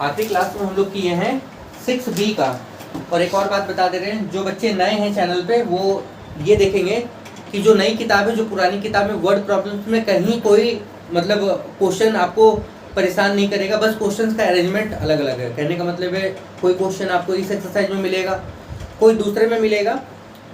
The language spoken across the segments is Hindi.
आखिरी क्लास में हम लोग किए हैं 6B का। और एक और बात बता दे रहे हैं, जो बच्चे नए हैं चैनल पे वो ये देखेंगे कि जो नई किताब है, जो पुरानी किताब में वर्ड प्रॉब्लम्स में कहीं कोई मतलब क्वेश्चन आपको परेशान नहीं करेगा, बस क्वेश्चंस का अरेंजमेंट अलग अलग है। कहने का मतलब है कोई क्वेश्चन आपको इस एक्सरसाइज में मिलेगा, कोई दूसरे में मिलेगा,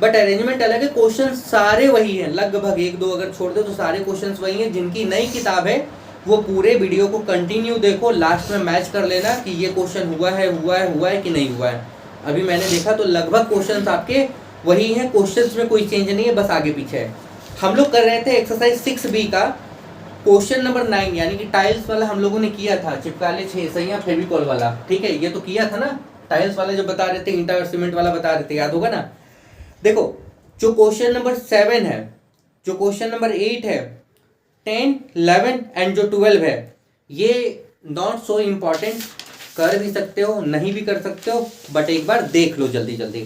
बट अरेंजमेंट अलग है। क्वेश्चन सारे वही हैं, लगभग एक दो अगर छोड़ दो तो सारे क्वेश्चन वही हैं। जिनकी नई किताब है वो पूरे वीडियो को कंटिन्यू देखो, लास्ट में मैच कर लेना कि ये क्वेश्चन हुआ है कि नहीं हुआ है। अभी मैंने देखा तो लगभग क्वेश्चंस आपके वही हैं, क्वेश्चंस में कोई चेंज नहीं है, बस आगे पीछे है। हम लोग कर रहे थे एक्सरसाइज 6B का क्वेश्चन नंबर 9, यानी कि टाइल्स वाला हम लोगों ने किया था, चिपका ले 6 सही फेविकॉल वाला। ठीक है, ये तो किया था ना, टाइल्स वाला जो बता रहे थे, ईंटा और सीमेंट वाला बता रहे थे, याद होगा ना। देखो जो क्वेश्चन नंबर 7 है, जो क्वेश्चन नंबर 8 है, 10, 11 एंड जो 12 है, ये नॉट सो इम्पॉर्टेंट, कर भी सकते हो नहीं भी कर सकते हो, बट एक बार देख लो जल्दी जल्दी।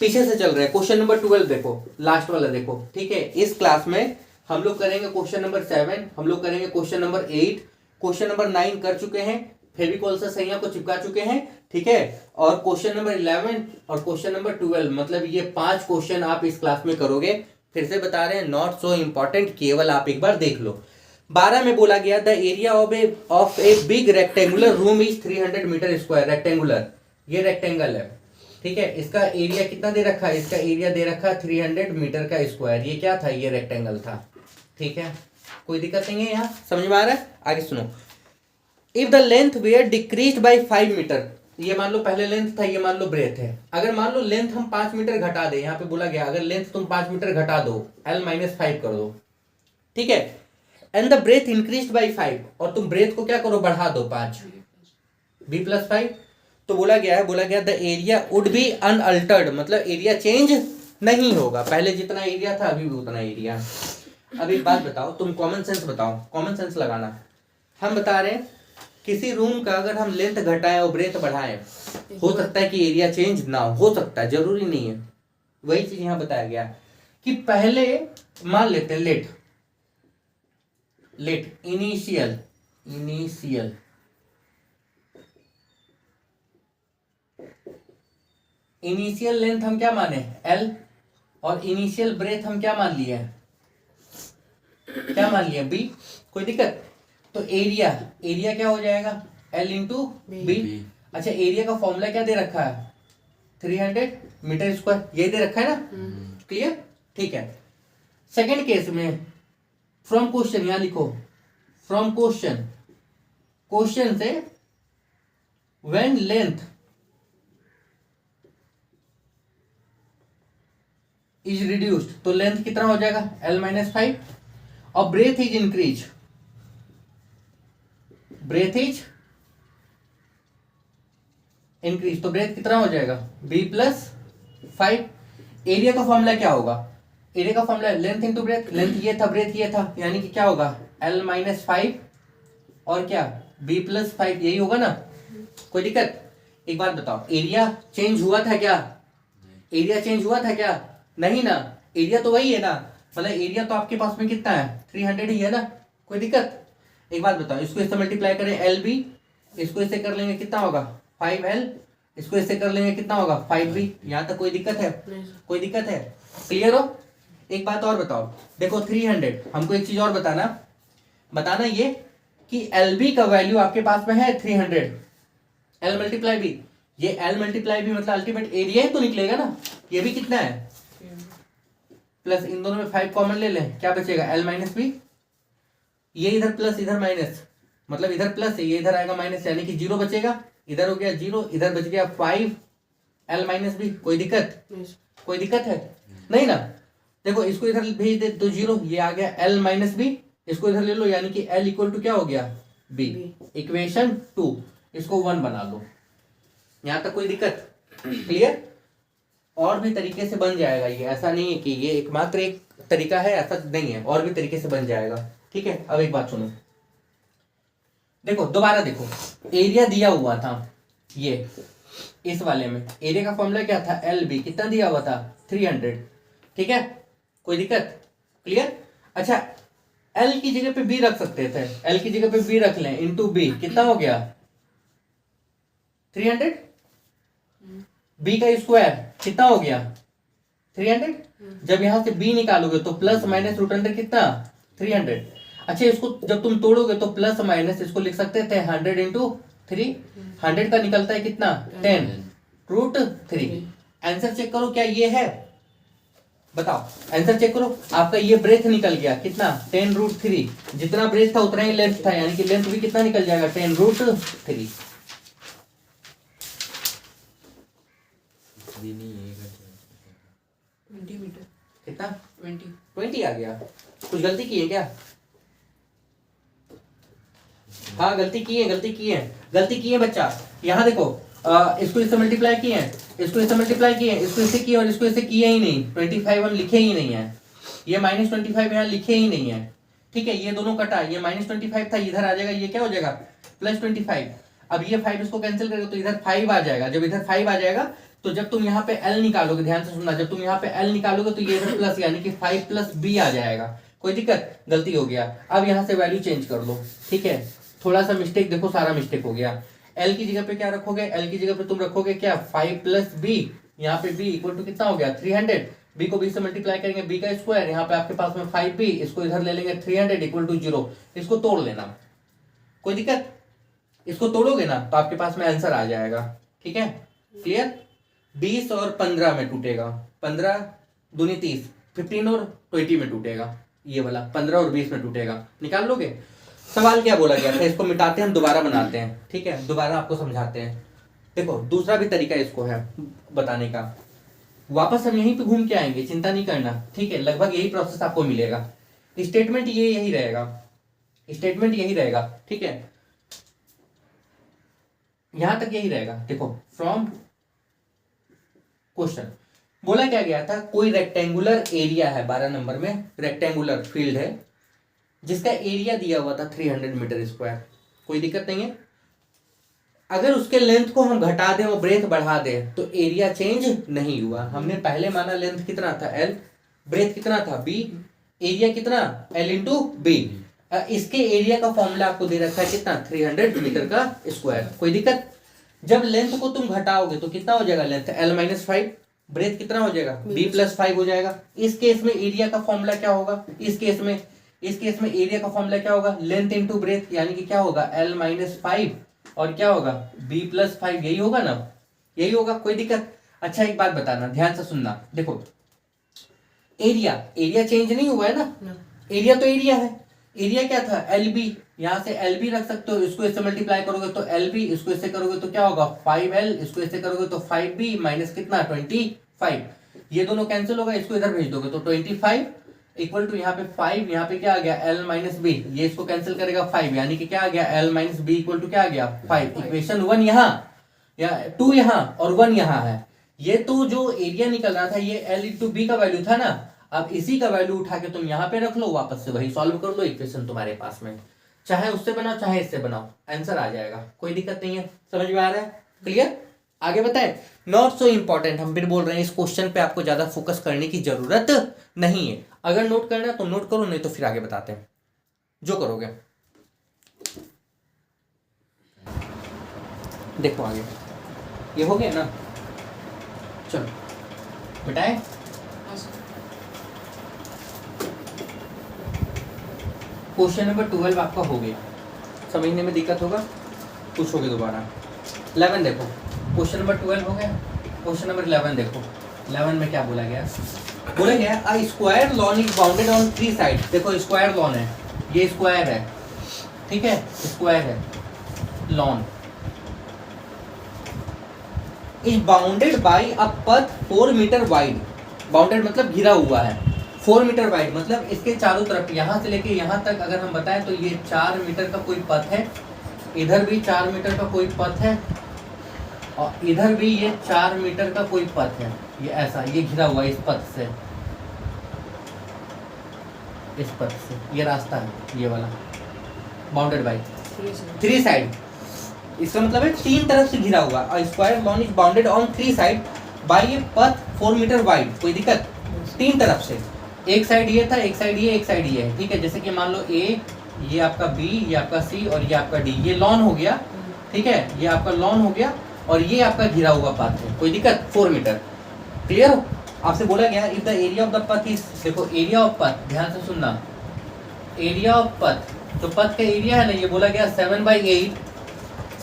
पीछे से चल रहा है क्वेश्चन नंबर 12 देखो, लास्ट वाला देखो। ठीक है, इस क्लास में हम लोग करेंगे क्वेश्चन नंबर 7, हम लोग करेंगे क्वेश्चन नंबर 8, क्वेश्चन नंबर 9 कर चुके हैं, फेविकॉल से सहिया को चिपका चुके हैं। ठीक है, और क्वेश्चन नंबर 11 और क्वेश्चन नंबर 12, मतलब ये 5 क्वेश्चन आप इस क्लास में करोगे। फिर से बता रहे हैं, नॉट सो इम्पॉर्टेंट, केवल आप एक बार देख लो। 12 में बोला गया the area of a big rectangular room is 300 metre square. Rectangular, ये रेक्टेंगल है। ठीक है, इसका एरिया कितना दे रखा है, इसका एरिया दे रखा है 300 मीटर का स्क्वायर। ये क्या था, ये रेक्टेंगल था। ठीक है, कोई दिक्कत नहीं है, यहाँ समझ में आ रहा है। आगे सुनो, if the length were decrease by 5 metre, ये मान लो पहले लेंथ था, ये मान लो ब्रेथ है। अगर मान लो लेंथ हम 5 मीटर घटा दे, यहाँ पे बोला गया अगर लेंथ तुम 5 मीटर घटा दो, L-5 कर दो। ठीक है, and the breadth increase by 5, और तुम ब्रेथ को क्या करो, बढ़ा दो 5, B+5। तो बोला गया the area would be unaltered, मतलब एरिया चेंज नहीं होगा, पहले जितना एरिया था अभी भी उतना एरिया। अब एक बात बताओ, तुम कॉमन सेंस बताओ, कॉमन सेंस लगाना। हम बता रहे हैं किसी रूम का अगर हम लेंथ घटाएं और ब्रेथ बढ़ाएं, हो सकता है कि एरिया चेंज ना हो सकता है, जरूरी नहीं है। वही चीज यहां बताया गया कि पहले मान लेते लेट इनिशियल लेंथ हम क्या माने, L, और इनिशियल ब्रेथ हम क्या मान लिए, B। कोई दिक्कत। तो एरिया क्या हो जाएगा, L इंटू बी। अच्छा, एरिया का फॉर्मूला क्या दे रखा है, 300 मीटर स्क्वायर, यही दे रखा है ना। क्लियर, ठीक है। सेकंड केस में फ्रॉम क्वेश्चन, यहां लिखो फ्रॉम क्वेश्चन से व्हेन लेंथ इज रिड्यूस्ड, तो लेंथ कितना हो जाएगा, L-5, और ब्रेथ इज इंक्रीज, तो ब्रेथ कितना हो जाएगा, B+5। एरिया का फॉर्मूला क्या होगा, एरिया का formula length into breadth, length ये था ब्रेथ ये था, यानी कि क्या होगा, L-5 और क्या, B+5, यही होगा ना। कोई दिक्कत। एक बात बताओ, एरिया चेंज हुआ था क्या, नहीं ना, एरिया तो वही है ना, मतलब एरिया तो आपके पास में कितना है, 300 ही है ना। कोई दिक्कत। एक बात बताओ, इसको इससे मल्टीप्लाई करें LB, इसको इससे कर लेंगे कितना होगा 5L, इसको इससे कर लेंगे कितना होगा 5B। यहाँ तक कोई दिक्कत है, कोई दिक्कत है, क्लियर हो। एक बात और बताओ, देखो 300, हमको एक चीज और बताना ये कि LB का वैल्यू आपके पास में है 300, L मल्टीप्लाई B, ये L मल्टीप्लाई B मतलब अल्टीमेट एरिया ही तो निकलेगा ना। ये भी कितना है, प्लस इन दोनों में 5 कॉमन ले लें, क्या बचेगा L-B, ये इधर प्लस इधर माइनस, मतलब इधर प्लस है, ये इधर आएगा माइनस, यानी कि 0 बचेगा, इधर हो गया 0, इधर बच गया 5L-B। कोई दिक्कत है नहीं ना। देखो इसको इधर भेज दे तो 0, ये आ गया L-B, इसको इधर ले लो, यानी कि L इक्वल टू क्या हो गया, B। इक्वेशन 2, इसको 1 बना लो। यहां तक कोई दिक्कत, क्लियर। और भी तरीके से बन जाएगा ये, ऐसा नहीं है कि ये एकमात्र एक तरीका है, ऐसा नहीं है, और भी तरीके से बन जाएगा। ठीक है, अब एक बात सुनो, देखो दोबारा देखो, एरिया दिया हुआ था ये, इस वाले में एरिया का फॉर्मूला क्या था, LB, कितना दिया हुआ था 300। ठीक है, कोई दिक्कत, क्लियर। अच्छा, L की जगह पे B रख सकते थे, L की जगह पे B रख लें, इंटू B, कितना हो गया 300, b का स्क्वायर कितना हो गया 300। जब यहां से b निकालोगे तो प्लस माइनस रूट अंडर कितना 300। अच्छा इसको जब तुम तोड़ोगे तो प्लस माइनस इसको लिख सकते थे 100 इंटू 3, 100 का निकलता है कितना 10 रूट 3। आंसर चेक करो क्या ये है, बताओ आंसर चेक करो। आपका ये ब्रेथ निकल गया कितना 10 रूट 3, जितना ब्रेथ था उतना ही लेंथ था, यानी कि लेंथ भी कितना निकल जाएगा 10 रूट 3। 20 मीटर कितना 20 आ गया। कुछ गलती की है क्या? हाँ गलती की है बच्चा। यहाँ देखो इसको इससे मल्टीप्लाई किए हैं, इसको इससे मल्टीप्लाई किए हैं, इसको इससे किए और इसको इससे किए ही नहीं, 25 हम लिखे ही नहीं है, ये -25 यहाँ लिखे ही नहीं है। ठीक है ये दोनों कटा, ये -25 था इधर आ जाएगा, ये क्या हो जाएगा +25। अब ये 5 इसको कैंसिल करेगा तो इधर 5 आ जाएगा। जब इधर 5 आ जाएगा तो जब तुम यहाँ पे L निकालोगे, ध्यान से सुनना, जब तुम यहाँ पे L निकालोगे तो ये इधर प्लस यानी कि 5 + b आ जाएगा। कोई दिक्कत? गलती हो गया। अब यहाँ से वैल्यू चेंज कर लो। ठीक है थोड़ा सा मिस्टेक, देखो सारा मिस्टेक हो गया। L की जगह पे क्या रखोगे, L की जगह पे तुम रखोगे क्या 5 + b, यहाँ पे b इक्वल टू कितना हो गया 300, b को b से मल्टीप्लाई करेंगे b का स्क्वायर, यहाँ पे आपके पास में 5b, इसको इधर ले लेंगे 300 इक्वल टू 0। इसको तोड़ लेना, कोई दिक्कत? इसको तोड़ोगे ना तो आपके पास में आंसर आ जाएगा। ठीक है क्लियर? 20 और 15 में टूटेगा, 15 दूनी 30, 15 और 20 में टूटेगा, ये वाला 15 और 20 में टूटेगा। निकाल लोगे? सवाल क्या बोला गया था, इसको मिटाते हैं हम, दोबारा बनाते हैं। ठीक है दोबारा आपको समझाते हैं। देखो दूसरा भी तरीका इसको है बताने का, वापस हम यहीं पे घूम के आएंगे, चिंता नहीं करना। ठीक है लगभग यही प्रोसेस आपको मिलेगा। स्टेटमेंट ये यही रहेगा, स्टेटमेंट यही रहेगा। ठीक है यहां तक यही रहेगा। देखो फ्रॉम क्वेश्चन बोला क्या गया था, कोई रेक्टेंगुलर एरिया है 12 नंबर में, रेक्टेंगुलर फील्ड है जिसका एरिया दिया हुआ था 300 मीटर स्क्वायर। कोई दिक्कत नहीं है। अगर उसके लेंथ को हम घटा दें और ब्रेथ बढ़ा दें तो एरिया चेंज नहीं हुआ। हमने पहले माना लेंथ कितना था L, ब्रेथ कितना था B, एरिया कितना L इंटू B। इसके एरिया का फॉर्मूला आपको दे रखा है कितना 300 मीटर का स्क्वायर। कोई दिक्कत? जब लेंथ को तुम घटाओगे तो कितना हो जाएगा लेंथ L - 5, ब्रेथ कितना हो जाएगा B + 5 हो जाएगा। इस केस में एरिया का फॉर्मूला क्या होगा, इस केस में एरिया का फॉर्मूला क्या होगा लेंथ इंटू ब्रेथ, यानी कि क्या होगा L - 5 और क्या होगा B + 5, यही होगा ना, यही होगा। कोई दिक्कत? अच्छा एक बात बताना, ध्यान से सुनना। देखो एरिया चेंज नहीं हुआ है ना, एरिया तो एरिया है। एरिया क्या था LB, यहां से LB रख सकते हो, इसको इससे मल्टीप्लाई करोगे तो LB, इसको इससे करोगे तो क्या होगा 5L, इसको इससे करोगे तो 5B माइनस कितना 25। ये दोनों कैंसिल होगा, इसको इधर भेज दोगे तो 25 इक्वल टू यहाँ पे 5, यहाँ पे क्या आ गया L - B, ये इसको कैंसिल करेगा 5, यानी कि क्या आ गया L - B इक्वल टू क्या आ गया 5। इक्वेशन 1 यहाँ या 2 यहाँ और 1 यहाँ है। ये तो जो एरिया निकल रहा था ये L × B का वैल्यू था ना, अब इसी का वैल्यू उठा के तुम यहाँ पे रख लो, वापस से वही सॉल्व कर लो, इक्वेशन तुम्हारे पास में, चाहे उससे बनाओ चाहे इससे बनाओ, आंसर आ जाएगा। कोई दिक्कत नहीं है, समझ में आ रहा है? क्लियर? आगे बताएं। नॉट सो इंपॉर्टेंट, हम फिर बोल रहे हैं इस क्वेश्चन पे आपको ज्यादा फोकस करने की जरूरत नहीं है। अगर नोट करना है तो नोट करो, नहीं तो फिर आगे बताते हैं जो करोगे। देखो आगे ये हो गया ना, चलो बताएं। क्वेश्चन नंबर 12 आपका हो गया, समझने में दिक्कत होगा पूछोगे दोबारा। 11 देखो, क्वेश्चन नंबर 12 हो गया। क्वेश्चन नंबर 11 देखो, 11 में क्या बोला गया, बोला गया a square lawn is bounded on 3 side. देखो स्क्वायर लॉन है, ये स्क्वायर है, ठीक है स्क्वायर है, लॉन इज बाउंडेड बाय अ पथ 4 मीटर वाइड। बाउंडेड मतलब घिरा हुआ है, 4 मीटर वाइड मतलब इसके चारों तरफ, यहाँ से लेके यहाँ तक अगर हम बताएं तो ये 4 मीटर का कोई पथ है, इधर भी 4 मीटर का कोई पथ है और इधर भी ये 4 मीटर का कोई पथ है। ये ऐसा ये घिरा हुआ है इस पथ से, इस पथ से ये रास्ता है ये वाला, बाउंडेड बाय 3 साइड। इसका मतलब है 3 तरफ से घिरा हुआ। और square lawn is bounded on 3 side by a path 4 metre wide. कोई दिक्कत? 3 तरफ से, एक साइड ये था, एक साइड ये, एक साइड ये है, ठीक है। जैसे कि मान लो ए, ये आपका बी, ये आपका सी और ये आपका डी, ये लॉन हो गया, ठीक है, ये आपका लॉन हो गया। और ये आपका घिरा हुआ पाथ है, कोई दिक्कत? 4 मीटर। क्लियर हो? आपसे बोला गया if the area of the path is, देखो एरिया ऑफ पथ, ध्यान से सुनना, एरिया ऑफ पथ, जो पथ का एरिया है ना, ये बोला गया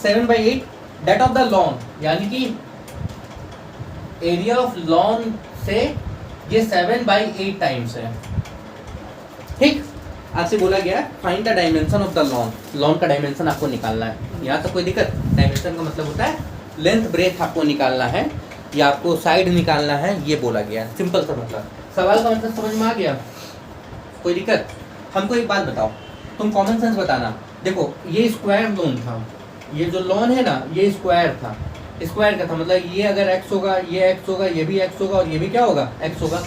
7/8 दैट ऑफ द लॉन, यानी कि एरिया ऑफ लॉन से ये 7/8 टाइम्स है। ठीक, आपसे बोला गया find the dimension of the lawn, lawn का डायमेंशन आपको निकालना है। यहाँ तक कोई दिक्कत? डायमेंशन का मतलब होता है लेंथ ब्रेथ आपको निकालना है या आपको साइड निकालना है, ये बोला गया। सिंपल सा मतलब, सवाल का मतलब समझ में आ गया? कोई दिक्कत? हमको एक बात बताओ, तुम कॉमन सेंस बताना। देखो ये स्क्वायर लॉन था, ये जो लॉन है ना ये स्क्वायर था, स्क्वायर का था मतलब ये अगर x होगा, ये x होगा, ये भी x होगा और ये भी क्या होगा? x होगा।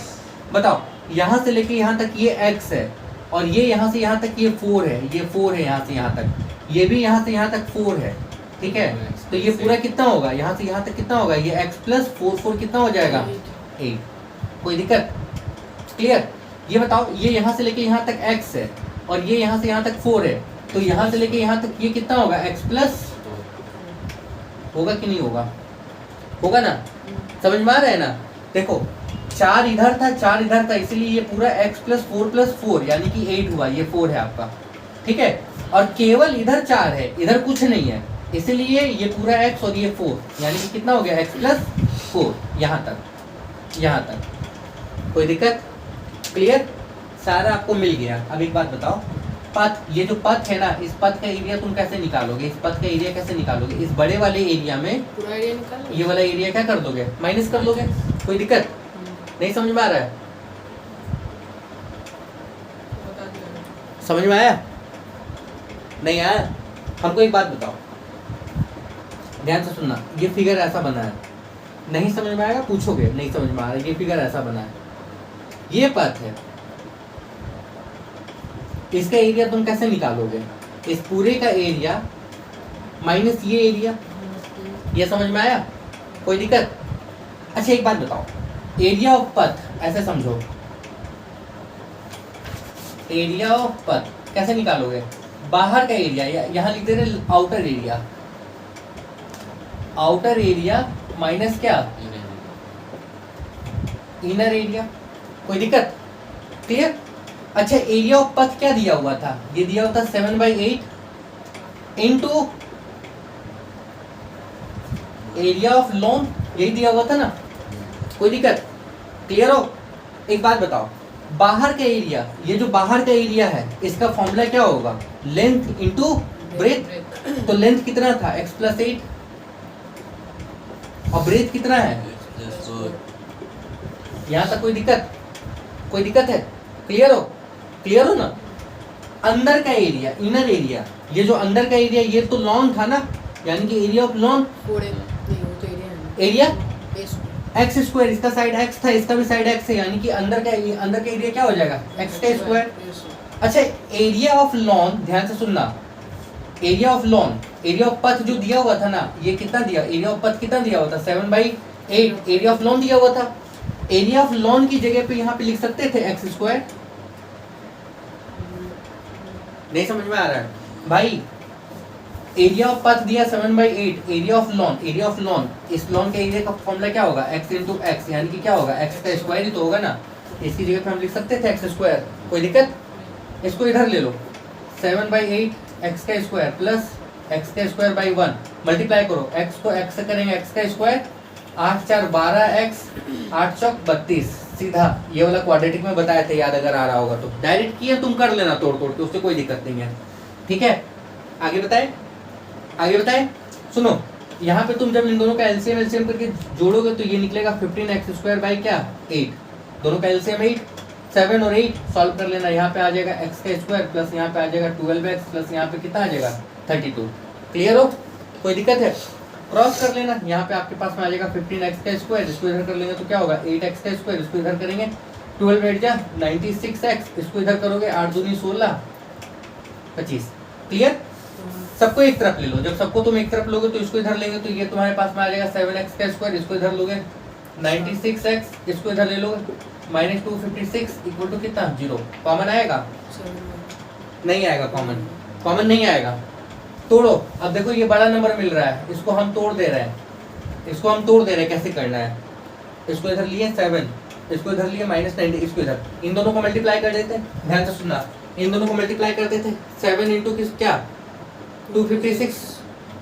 बताओ यहाँ से लेके यहाँ तक ये x है और ये यहाँ से यहाँ तक ये 4 है, ये 4 है यहाँ से यहाँ तक, ये भी यहाँ से यहाँ तक 4 है, ठीक है? तो ये पूरा कितना होगा? यहाँ से यहाँ तक कितना होगा? ये x प्लस 4 कितना हो जाएगा? 8। कोई दिक्कत? क्लियर? ये बताओ ये यहाँ से लेके यहाँ तक x है और ये यहाँ से यहाँ तक 4 है, तो यहाँ से लेके यहाँ तक ये कितना होगा? x प्लस, होगा कि नहीं होगा? होगा ना? समझ में आ रहा है ना? देखो 4 इधर था, 4 इधर था, इसीलिए ये पूरा x प्लस 4 यानी कि 8 हुआ, ये 4 है आपका, ठीक है? और केवल इधर 4 है, इधर कुछ नहीं है, इसीलिए ये पूरा x और ये 4 यानी कि कितना हो गया? x प्लस 4, यहाँ तक, यहाँ तक। कोई दिक्कत? क्लियर? सारा आपको मिल गया। अब एक बात बताओ, पथ, ये जो पथ है ना, इस पथ का एरिया तुम कैसे निकालोगे? इस पथ का एरिया कैसे निकालोगे? इस बड़े वाले एरिया में पूरा एरिया निकालो, ये वाला एरिया क्या कर दोगे? माइनस कर दोगे। कोई दिक्कत? नहीं समझ में आ रहा है? समझ में आया? नहीं आया? हमको एक बात बताओ, ध्यान से सुनना, ये फिगर ऐसा बना है, नहीं समझ में आएगा पूछोगे, नहीं समझ में आ रहा है, ये फिगर ऐसा बना है, ये पथ है, इसका एरिया तुम कैसे निकालोगे? इस पूरे का एरिया माइनस ये एरिया, ये समझ में आया? कोई दिक्कत? अच्छा एक बात बताओ, एरिया ऑफ पथ ऐसे समझो, एरिया ऑफ पथ कैसे निकालोगे? बाहर का एरिया, यहाँ लिख दे रहे outer area, outer area minus क्या? Inner area. कोई दिक्कत? क्लियर? अच्छा एरिया ऑफ पथ क्या दिया हुआ था? ये दिया हुआ था 7/8 इंटू एरिया ऑफ लॉन, यही दिया हुआ था ना? कोई दिक्कत? क्लियर हो? एक बात बताओ, बाहर का एरिया, ये जो बाहर का एरिया है इसका फॉर्मूला क्या होगा? Length into breadth. तो लेंथ कितना था? x प्लस 8 और ब्रेथ कितना है? यहाँ तक कोई दिक्कत? कोई दिक्कत है? क्लियर हो? क्लियर हो ना? अंदर का एरिया, इनर एरिया, ये जो अंदर का एरिया ये तो लॉन था ना, यानी कि area of lawn, area x square, इसका साइड x था, इसका भी साइड x है, यानी कि अंदर का एरिया क्या हो जाएगा? x का स्क्वायर। अच्छा एरिया ऑफ लॉन, ध्यान से सुनना, area of lawn, area of पथ जो दिया हुआ था ना, ये कितना दिया? एरिया ऑफ पथ कितना दिया हुआ था? 7/8 एरिया ऑफ लॉन दिया हुआ था। एरिया ऑफ लॉन की जगह पे यहाँ पे लिख सकते थे x स्क्वायर। नहीं समझ में आ रहा है भाई? एरिया ऑफ पथ दिया 7/8, एरिया ऑफ लॉन, इस लॉन के एरिया का फॉर्मूला क्या होगा? x इंटू एक्स, यानी कि क्या होगा? x का स्क्वायर ही तो होगा ना, इसकी जगह पे हम लिख सकते थे x स्क्वायर। कोई दिक्कत? इसको इधर ले लो, 7/8 x का स्क्वायर प्लस x का स्क्वायर बाई 1, मल्टीप्लाई करो, x को x से करेंगे x का स्क्वायर, 8 4 12x, 8 चौक 32, सीधा ये वाला क्वाड्रेटिक में बताया था, याद अगर आ रहा होगा तो। डायरेक्ट किया तुम कर लेना तोड़ तोड़ के, उससे कोई दिक्कत नहीं है, ठीक है? आगे बताए, आगे बताए। सुनो, यहाँ पे तुम जब इन दोनों का एलसीएम करके जोड़ोगे तो ये निकलेगा 15x स्क्वायर बाई क्या? 8, दोनों का एलसीएम 8, 7 और 8 सॉल्व कर लेना, यहाँ पे आ जाएगा x का स्क्वायर प्लस यहाँ पे आ जाएगा 12x प्लस यहाँ पे कितना आ जाएगा? 32। क्लियर हो? कोई दिक्कत है? क्रॉस कर लेना, यहाँ पे आपके पास में आ जाएगा 15x का स्क्वायर, इसको इधर कर लेंगे तो क्या होगा? 8x का स्क्वायर, इसको इधर करेंगे 12 8 जा 96x, इसको इधर करोगे 8 दूनी 16 25। क्लियर? सबको एक तरफ ले लो, जब सबको तुम एक तरफ लोगे तो इसको इधर लेंगे तो ये तुम्हारे पास में आ जाएगा 7x का स्क्वायर, इसको इधर लोगे 96x, इसको इधर ले लोगे -256 इक्वल टू कितना? 0। कॉमन आएगा? नहीं आएगा कॉमन नहीं आएगा। तोड़ो, अब देखो ये बड़ा नंबर मिल रहा है, इसको हम तोड़ दे रहे हैं, इसको हम तोड़ दे रहे हैं, कैसे करना है। इसको इधर लिए 7, इसको इधर लिए -90, इसको इधर, इन दोनों को मल्टीप्लाई कर देते हैं। ध्यान से सुनना, इन दोनों को मल्टीप्लाई कर देते, 7 इंटू किस क्या 256,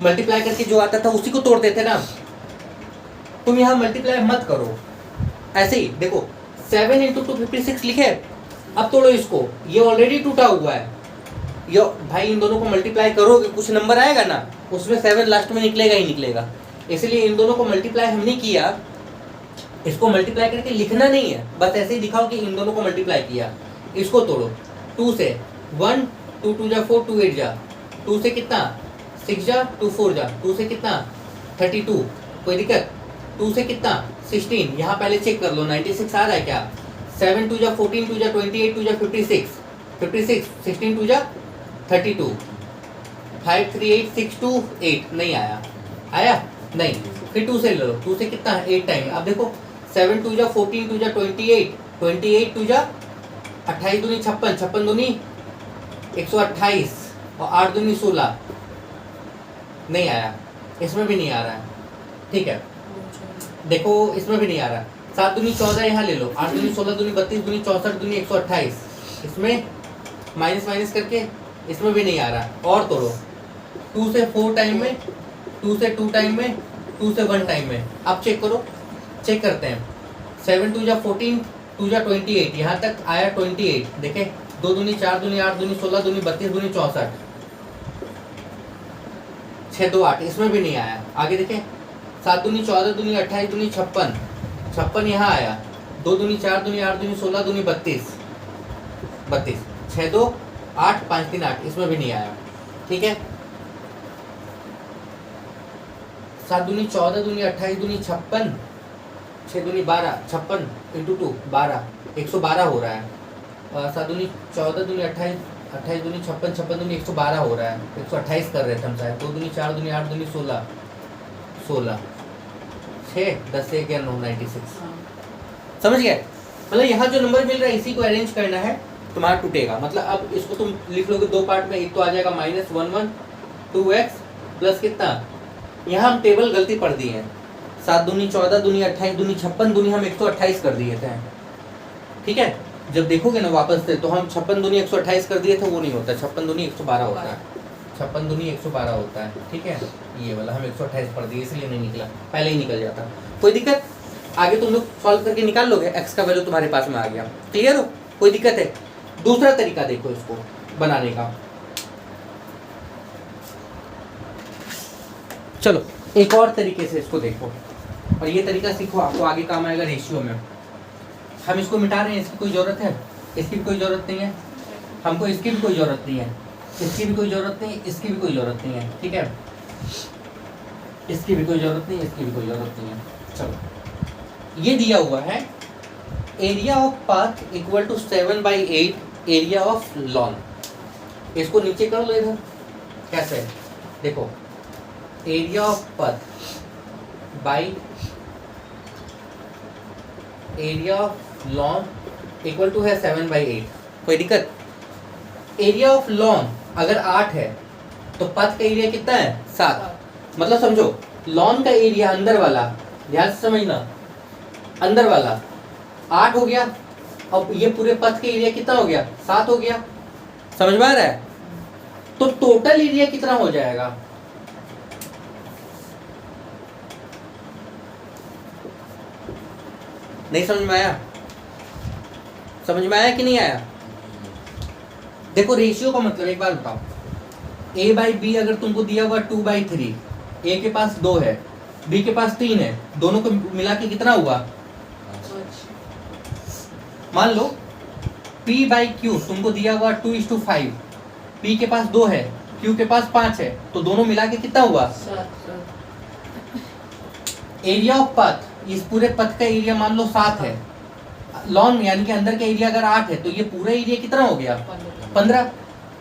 मल्टीप्लाई करके जो आता था उसी को तोड़ देते ना। तुम यहाँ मल्टीप्लाई मत करो, ऐसे ही देखो 7 इंटू 256 लिखे, अब तोड़ो इसको, ये ऑलरेडी टूटा हुआ है। यो भाई इन दोनों को मल्टीप्लाई करोगे कुछ नंबर आएगा ना, उसमें 7 लास्ट में निकलेगा ही निकलेगा। इसलिए इन दोनों को मल्टीप्लाई हमने किया, इसको मल्टीप्लाई करके लिखना नहीं है, बस ऐसे ही दिखाओ कि इन दोनों को मल्टीप्लाई किया। इसको तोड़ो 2 से, 1 2 2 जा 4 2 8 जा, 2 से कितना 6 जा 2 4 जा, 2 से कितना 32, कोई दिक्कत, 2 से कितना 16, यहाँ पहले चेक कर लो 96 आ रहा है क्या, 7 2 जा 14 2 जा 28 2 जा 56 56, 16 2 जा 32, 5 3 8 6 2 8, नहीं आया, आया नहीं, फिर 2 से ले लो, 2 से कितना 8 टाइम। अब देखो 7 2 जा 14 2 जा 28 28 2 जा 28 दूनी 56 56 दूनी 128 और 8 दूनी 16, नहीं आया, इसमें भी नहीं आ रहा है, ठीक है। देखो इसमें भी नहीं आ रहा, 7 दूनी 14 यहाँ ले लो, 8 दूनी 16 दूनी 32 दूनी 64 दूनी 128, इसमें माइनस माइनस करके इसमें भी नहीं आ रहा। और तोड़ो 2 से 4 टाइम में, 2 से 2 टाइम में, 2 से 1 टाइम में। अब चेक करो, चेक करते हैं, 7 2 जा 14 2 जा 28, यहाँ तक आया 28, देखे 2 दूनी 4 दूनी 8 दूनी 16 दूनी 32 दूनी 64, 6 2 8, इसमें भी नहीं आया। आगे देखे 7 दूनी 14 दूनी 28 दूनी 56 56 यहाँ आया, 2 दूनी 4 दूनी 8 दूनी 16 दूनी 32 32, 6 2 8 5 3 8, इसमें भी नहीं आया, ठीक है। 7 दूनी 14 दूनी 28 दूनी 56, 6 दूनी 12, 56 इंटू 2 12, 112 हो रहा है। 7 दूनी 14 दूनी 28 28 दूनी 56 56 दूनी 112 हो रहा है, 128 कर रहे थे हम शायद। 2 दूनी 4 दूनी 8 दूनी 16 16, 6 10 से 1 9 96, समझ गए। मतलब यहाँ जो नंबर मिल रहा है इसी को अरेंज करना है, तुम्हारा टूटेगा। मतलब अब इसको तुम लिख लोगे 2 पार्ट में, एक तो आ जाएगा -11 2x प्लस कितना, यहाँ हम टेबल गलती पढ़ दी है, 7 दूनी 14 दूनी 28 दूनी 56 दूनी हम 128 कर दिए थे, ठीक है। जब देखोगे ना वापस से तो हम 56 दूनी 128 कर दिए थे, वो नहीं होता, 56 दूनी 112 होता है, 56 दूनी 112 होता है, ठीक है। ये वाला हम 128 पढ़ दिए इसलिए नहीं निकला, पहले ही निकल जाता। कोई दिक्कत, आगे तुम लोग सॉल्व करके निकाल लोगे, x का वैल्यू तुम्हारे पास में आ गया, क्लियर हो, कोई दिक्कत है। दूसरा तरीका देखो इसको बनाने का, चलो एक और तरीके से इसको देखो, और ये तरीका सीखो, आपको आगे काम आएगा रेशियो में। हम इसको मिटा रहे हैं, इसकी कोई ज़रूरत है, इसकी भी कोई ज़रूरत नहीं है, हमको इसकी भी कोई ज़रूरत नहीं है, इसकी भी कोई ज़रूरत नहीं, इसकी भी कोई ज़रूरत नहीं है, ठीक है। इसकी भी कोई ज़रूरत नहीं, इसकी भी कोई ज़रूरत नहीं है। चलो ये दिया हुआ है, area of path equal to 7/8 area of lawn. इसको नीचे कर लो इधर, कैसे देखो, area of path by area of lawn equal to है 7/8, कोई दिक्कत। एरिया ऑफ लॉन अगर 8 है तो पथ का एरिया कितना है 7, मतलब समझो लॉन का एरिया अंदर वाला, ध्यान से समझना, अंदर वाला 8 हो गया, अब ये पूरे पथ का एरिया कितना हो गया 7 हो गया, समझ में आ रहा है। तो टोटल एरिया कितना हो जाएगा, नहीं समझ में आया, समझ में आया कि नहीं आया। देखो रेशियो का मतलब एक बार बताओ, a/b अगर तुमको दिया हुआ 2/3, a के पास 2 है, b के पास 3 है, दोनों को मिला के कितना हुआ, मान लो p/q तुमको दिया हुआ 2:5, p के पास 2 है, q के पास 5 है, तो दोनों मिला के कितना हुआ 7। एरिया ऑफ पथ, इस पूरे पथ का एरिया मान लो 7 है, लॉन यानी कि अंदर का एरिया अगर 8 है, तो ये पूरा एरिया कितना हो गया 15।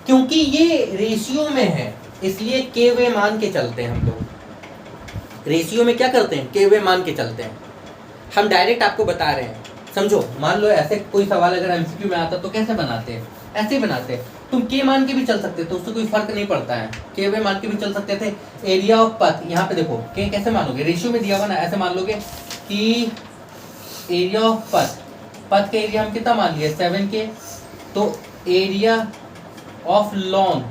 क्योंकि ये रेशियो में है इसलिए के वे मान के चलते हैं हम लोग, रेशियो में क्या करते हैं के वे मान के चलते हैं। हम डायरेक्ट आपको बता रहे हैं, समझो मान लो ऐसे कोई सवाल अगर एमसीक्यू में आता तो कैसे बनाते हैं, ऐसे ही बनाते हैं, तुम के मान के भी चल सकते थे, उससे कोई फर्क नहीं पड़ता है, के वे मान के भी चल सकते थे। एरिया ऑफ पथ, यहाँ पे देखो के कैसे मानोगे, रेशियो में दिया हुआ ना, ऐसे मान लोगे कि एरिया ऑफ पथ, पथ का एरिया हम कितना मान लिया 7K, तो एरिया ऑफ लॉन,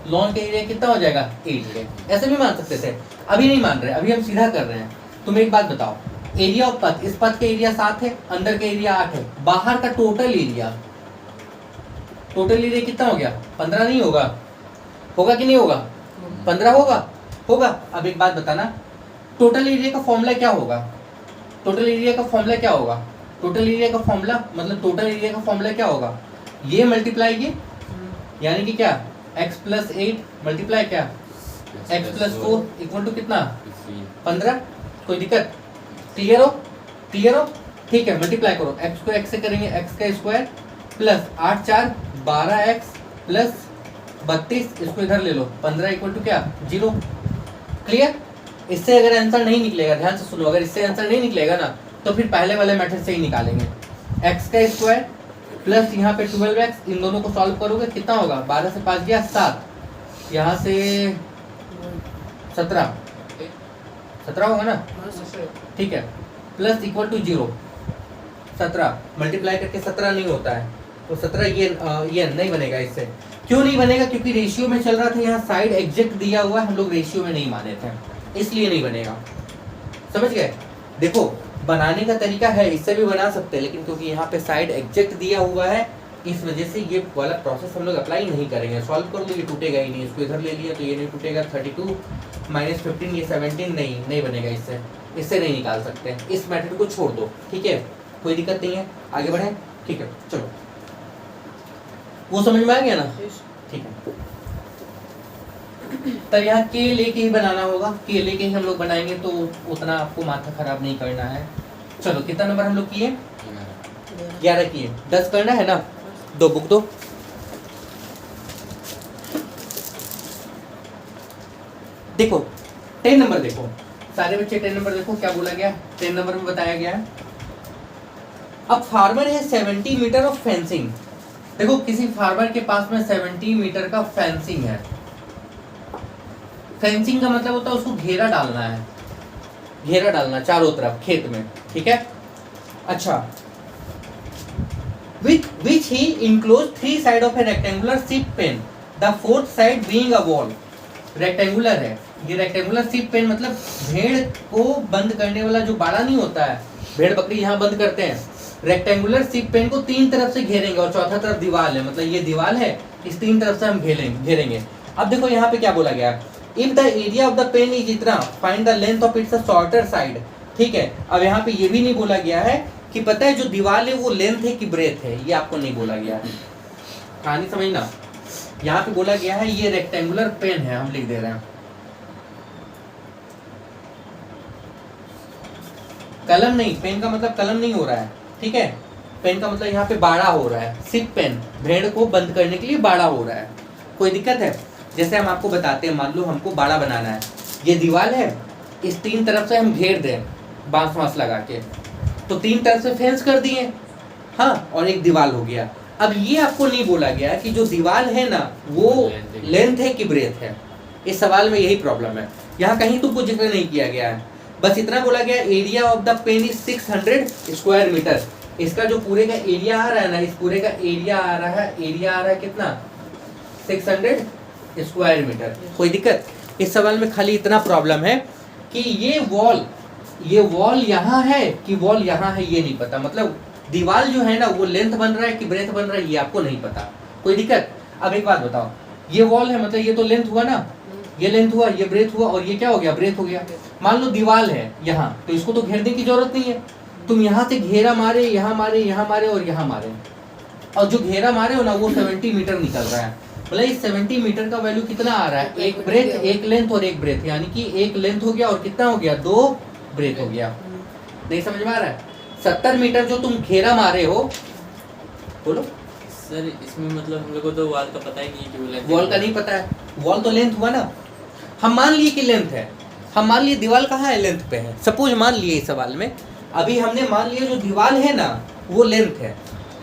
लॉन का एरिया कितना हो जाएगा 8K, ऐसे भी मान सकते थे। अभी नहीं मान रहे, अभी हम सीधा कर रहे हैं। तुम एक बात बताओ, एरिया ऑफ पथ, इस पथ का एरिया 7 है, अंदर का एरिया 8 है, बाहर का टोटल एरिया, टोटल एरिया कितना हो गया 15 नहीं होगा, होगा कि नहीं होगा 15 होगा, होगा। अब एक बात बताना, टोटल एरिया का फॉर्मूला क्या होगा, टोटल एरिया का फॉर्मूला क्या होगा, टोटल एरिया का फॉर्मूला मतलब टोटल एरिया का फॉर्मूला क्या होगा, ये मल्टीप्लाई ये, यानी कि क्या x प्लस 8 मल्टीप्लाई क्या x प्लस 4 इक्वल टू कितना 15। कोई दिक्कत, क्लियर हो, क्लियर हो, ठीक है। मल्टीप्लाई करो, x को x से करेंगे x का स्क्वायर प्लस 8 4 12x प्लस 32, इसको इधर ले लो 15 इक्वल टू क्या 0। क्लियर। इससे अगर आंसर नहीं निकलेगा, ध्यान से सुनो, अगर इससे आंसर नहीं निकलेगा ना तो फिर पहले वाले मेथड से ही निकालेंगे। x का स्क्वायर प्लस यहाँ पे 12x, इन दोनों को सॉल्व करोगे कितना होगा, 12 से 5 गया 7, यहाँ से 17 होगा ना, ठीक है, प्लस इक्वल टू 0, 17 मल्टीप्लाई करके 17 नहीं होता है, तो 17 ये नहीं बनेगा। इससे क्यों नहीं बनेगा, क्योंकि रेशियो में चल रहा था, यहाँ साइड एग्जैक्ट दिया हुआ है, हम लोग रेशियो में नहीं माने थे, इसलिए नहीं बनेगा। समझ गए। देखो बनाने का तरीका है, इससे भी बना सकते हैं, लेकिन क्योंकि यहाँ पे साइड एग्जैक्ट दिया हुआ है, इस वजह से ये वाला प्रोसेस हम लोग अप्लाई नहीं करेंगे। सॉल्व कर लो, ये टूटेगा ही नहीं, इसको इधर ले लिया तो ये नहीं टूटेगा, 32 माइनस 15 ये 17 नहीं बनेगा, इससे नहीं निकाल सकते। इस मेथड को छोड़ दो, ठीक है, कोई दिक्कत नहीं है, आगे बढ़े, ठीक है। चलो वो समझ में आ गया ना, ठीक है। तब यहाँ के लेके ही बनाना होगा, के लेके ही हम लोग बनाएंगे, तो उतना आपको माथा खराब नहीं करना है। चलो कितना नंबर हम लोग किए, 11 किए, 10 करना है ना, दो बुक दो। देखो 10 नंबर देखो, सारे बच्चे 10 नंबर देखो, क्या बोला गया 10 नंबर में बताया गया है। अब फार्मर है 70 मीटर ऑफ फेंसिंग। देखो किसी फार्मर के पास में 70 मीटर का फेंसिंग है। फेंसिंग का मतलब होता है उसको घेरा डालना है, घेरा डालना चारों तरफ खेत में, ठीक है। अच्छा, which he enclosed 3 sides of a rectangular sheep pen, the fourth side being a wall। Rectangular है ये, रेक्टेंगुलर शीप पेन मतलब भेड़ को बंद करने वाला जो बाड़ा नहीं होता है, भेड़ बकरी यहाँ बंद करते हैं, रेक्टेंगुलर शीप पेन को 3 तरफ से घेरेंगे और चौथा तरफ दीवार है, मतलब ये दीवार है, इस 3 तरफ से हम घेरेंगे। अब देखो यहाँ पे क्या बोला गया, if the area of the pen is इतना, find the length of its shorter side. ठीक है, अब यहाँ पे ये भी नहीं बोला गया है कि पता है जो दीवार है वो लेंथ है कि ब्रेथ है, ये आपको नहीं बोला गया है, कहानी समझना। यहाँ पे बोला गया है ये रेक्टेंगुलर पेन है, हम लिख दे रहे हैं, कलम नहीं, पेन का मतलब कलम नहीं हो रहा है, ठीक है, पेन का मतलब यहाँ पे बाड़ा हो रहा है, सिप पेन भेड़ को बंद करने के लिए बाड़ा हो रहा है। कोई दिक्कत है, जैसे हम आपको बताते हैं, मान लो हमको बाड़ा बनाना है, ये दीवार है, इस 3 तरफ से हम घेर दें बांस वांस लगा के, तो 3 तरफ से फेंस कर दिए, हाँ, और एक दीवार हो गया। अब ये आपको नहीं बोला गया कि जो दीवार है ना वो लेंथ है कि ब्रेथ है, इस सवाल में यही प्रॉब्लम है, यहाँ कहीं तुमको जिक्र नहीं किया गया है, बस इतना बोला गया area of the pen is 600 square metre. इसका जो पूरे का एरिया आ रहा है ना, इस पूरे का एरिया आ रहा है कितना 600 स्क्वायर मीटर। कोई दिक्कत, इस सवाल में खाली इतना प्रॉब्लम है कि ये वॉल यहाँ है कि वॉल यहाँ है, ये नहीं पता, मतलब दीवार जो है ना वो लेंथ बन रहा है कि ब्रेथ बन रहा है, ये आपको नहीं पता। कोई दिक्कत। अब एक बात बताओ, ये वॉल है मतलब ये तो लेंथ हुआ ना, ये लेंथ हुआ, ये ब्रेथ हुआ, और ये क्या हो गया, ब्रेथ हो गया। मान लो दीवार है यहाँ, तो इसको तो घेरने की जरूरत नहीं है, तुम यहाँ से घेरा मारे, यहाँ मारे, यहाँ मारे और यहाँ मारे, और जो घेरा मारे हो ना वो 70 मीटर निकल रहा है, मतलब इस 70 मीटर का वैल्यू कितना आ रहा है, एक ब्रेथ, एक लेंथ और एक ब्रेथ, यानी कि एक लेंथ हो गया और कितना हो गया, 2 ब्रेथ हो गया। नहीं समझ में आ रहा है। 70 मीटर जो तुम घेरा मारे हो, बोलो सर, इसमें मतलब हम लोग को तो वॉल का पता ही नहीं है कि वॉल का नहीं पता है, वॉल तो लेंथ हुआ ना, हम मान लिए कि लेंथ है, हम मान लिए दीवार कहाँ है, लेंथ पे है, सपोज मान लिए इस सवाल में, अभी हमने मान लिया जो दीवार है ना वो लेंथ है,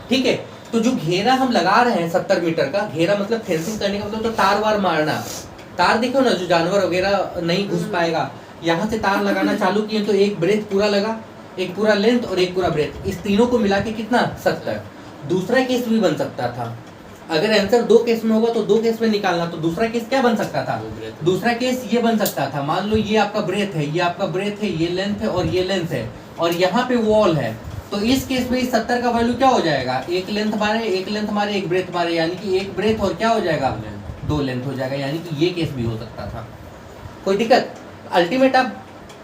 ठीक है। तो जो घेरा हम लगा रहे हैं 70 मीटर का घेरा, मतलब फेंसिंग करने का मतलब तो तार वार मारना, तार देखो ना, जो जानवर वगैरह नहीं घुस पाएगा, यहाँ से तार लगाना चालू किए तो एक ब्रेथ पूरा लगा, एक पूरा लेंथ और एक पूरा ब्रेथ, इस तीनों को मिला के कितना 70। दूसरा केस भी बन सकता था, अगर आंसर 2 केस में होगा तो 2 केस में निकालना, तो दूसरा केस क्या बन सकता था? दूसरा केस ये बन सकता था, मान लो ये आपका ब्रेथ है, ये आपका ब्रेथ है, ये लेंथ है और ये लेंथ है, और यहाँ पे वॉल है, तो इस केस में 70 का वैल्यू क्या हो जाएगा? एक लेंथ मारे, एक ब्रेथ मारे, यानी कि एक ब्रेथ और क्या हो जाएगा? 2 लेंथ हो जाएगा, यानी कि ये केस भी हो सकता था। कोई दिक्कत? अल्टीमेट आप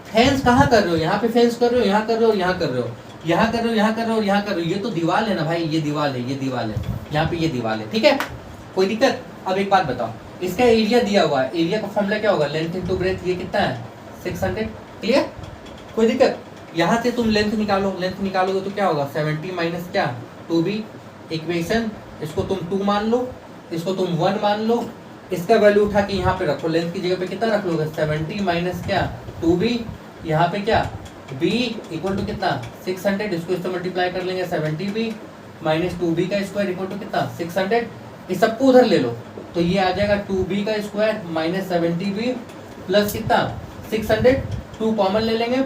फेंस कहाँ कर रहे हो? यहाँ पे फेंस कर रहे हो, यहाँ कर रहे हो, यहाँ कर रहे हो, यहाँ कर रहे हो, यहाँ कर रहे हो, यहाँ कर रहे हो, ये तो दीवार है ना भाई, ये दीवार है, ये दीवार है, यहाँ पे ये दीवार है, ठीक है? कोई दिक्कत? अब एक बात बताओ, इसका एरिया दिया हुआ है, एरिया का फॉर्मूला क्या होगा? लेंथ इनटू ब्रेथ, ये कितना है? 600। क्लियर? कोई दिक्कत? यहाँ से तुम लेंथ निकालो, लेंथ निकालोगे तो क्या होगा? 70 माइनस क्या? 2b। इक्वेशन इसको तुम 2 मान लो, इसको तुम 1 मान लो, इसका वैल्यू उठा के यहाँ पे रखो, लेंथ की जगह पे कितना रख लोगे? 70 माइनस क्या? 2b, यहाँ पे क्या? b इक्वल टू कितना? 600, इसको इससे मल्टीप्लाई कर लेंगे, 70b माइनस 2b का स्क्वायर इक्वल टू कितना? 600। इस सबको उधर ले लो तो ये आ जाएगा 2b का स्क्वायर माइनस 70b प्लस कितना? 600, 2 कॉमन ले लेंगे,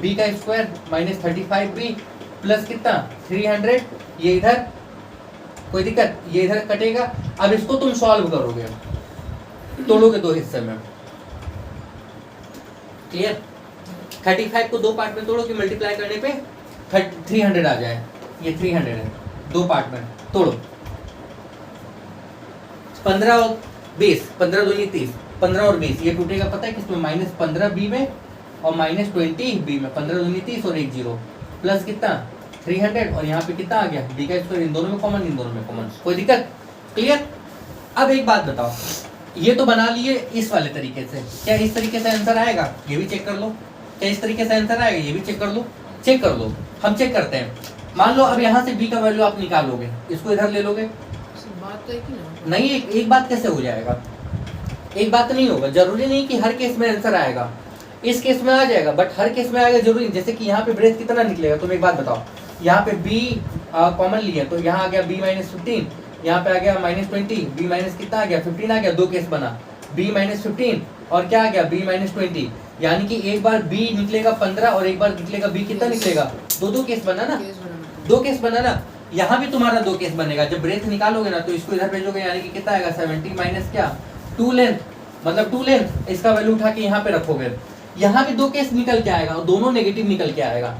b का स्क्वायर माइनस 35b प्लस कितना? 300, ये इधर, कोई दिक्कत? ये इधर कटेगा। अब इसको तुम सॉल्व करोगे, तोड़ोगे 2 हिस्से में, क्लियर? 35 को 2 पार्ट में तोड़ो कि मल्टीप्लाई करने पे 300 आ जाए, ये 300 है, 2 पार्ट में तोड़ो। 15 और 20, 15 दूनी 30, 15 और 20 ये टूटेगा, पता है किसमें? माइनस 15b में और माइनस 20b में, 15 दूनी 30 और 1 0 प्लस कितना? 300, और यहाँ पे कितना आ गया? b का स्क्वायर, इन दोनों में कॉमन, इन दोनों में कॉमन। कोई दिक्कत? क्लियर? अब एक बात बताओ, ये तो बना लिए इस वाले तरीके से, क्या इस तरीके से आंसर आएगा? ये भी चेक कर लो। क्या इस तरीके से आंसर आएगा? ये भी चेक कर लो। चेक कर लो, हम चेक करते हैं। मान लो अब यहाँ से b का वैल्यू आप निकालोगे, इसको इधर ले लोगे, बात तो एक ही ना। नहीं एक बात कैसे हो जाएगा? एक बात नहीं होगा, जरूरी नहीं कि हर केस में आंसर आएगा, इस केस में आ जाएगा बट हर केस में आएगा जरूरी। जैसे कि यहाँ पे ब्रेथ कितना निकलेगा, तुम एक बात बताओ, यहाँ पे b कॉमन लिया तो यहाँ आ गया b माइनस 15, यहाँ पे आ गया माइनस 20, b माइनस कितना आ गया? 15 आ गया, 2 केस बना, b माइनस 15 और क्या आ गया? b माइनस 20, यानी कि एक बार b निकलेगा 15 और एक बार निकलेगा b, कितना निकलेगा? 2 केस बना ना, 2 केस बना ना। यहाँ भी तुम्हारा 2 केस बनेगा, जब ब्रेथ निकालोगे ना तो इसको इधर भेजोगे, यानी कि कितना आएगा? 70 माइनस क्या? 2 लेंथ, मतलब 2 लेंथ, इसका वैल्यू उठा के यहाँ पे रखोगे, यहाँ भी 2 केस निकल के आएगा और दोनों नेगेटिव निकल के आएगा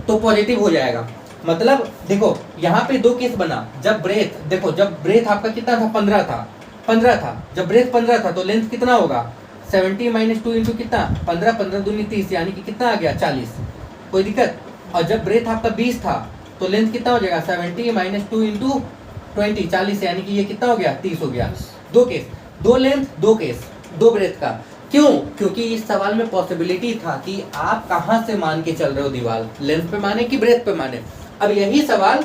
तो पॉजिटिव हो जाएगा। मतलब देखो यहाँ पे 2 केस बना, जब ब्रेथ, देखो जब ब्रेथ आपका कितना था? 15 था, जब ब्रेथ 15 था तो लेंथ कितना होगा? 70 माइनस 2 इंटू कितना? 15, 15 दूनी 30, यानी कि कितना आ गया? 40। कोई दिक्कत? और जब ब्रेथ आपका 20 था तो लेंथ कितना हो जाएगा? 70 माइनस 2 इंटू 20, 40, यानी कि ये कितना हो गया? 30 हो गया। 2 केस, 2 लेंथ, 2 केस, 2 ब्रेथ का। क्यों? क्योंकि इस सवाल में पॉसिबिलिटी था कि आप कहाँ से मान के चल रहे हो दीवार, लेंथ पे माने कि ब्रेथ पे माने। अब यही सवाल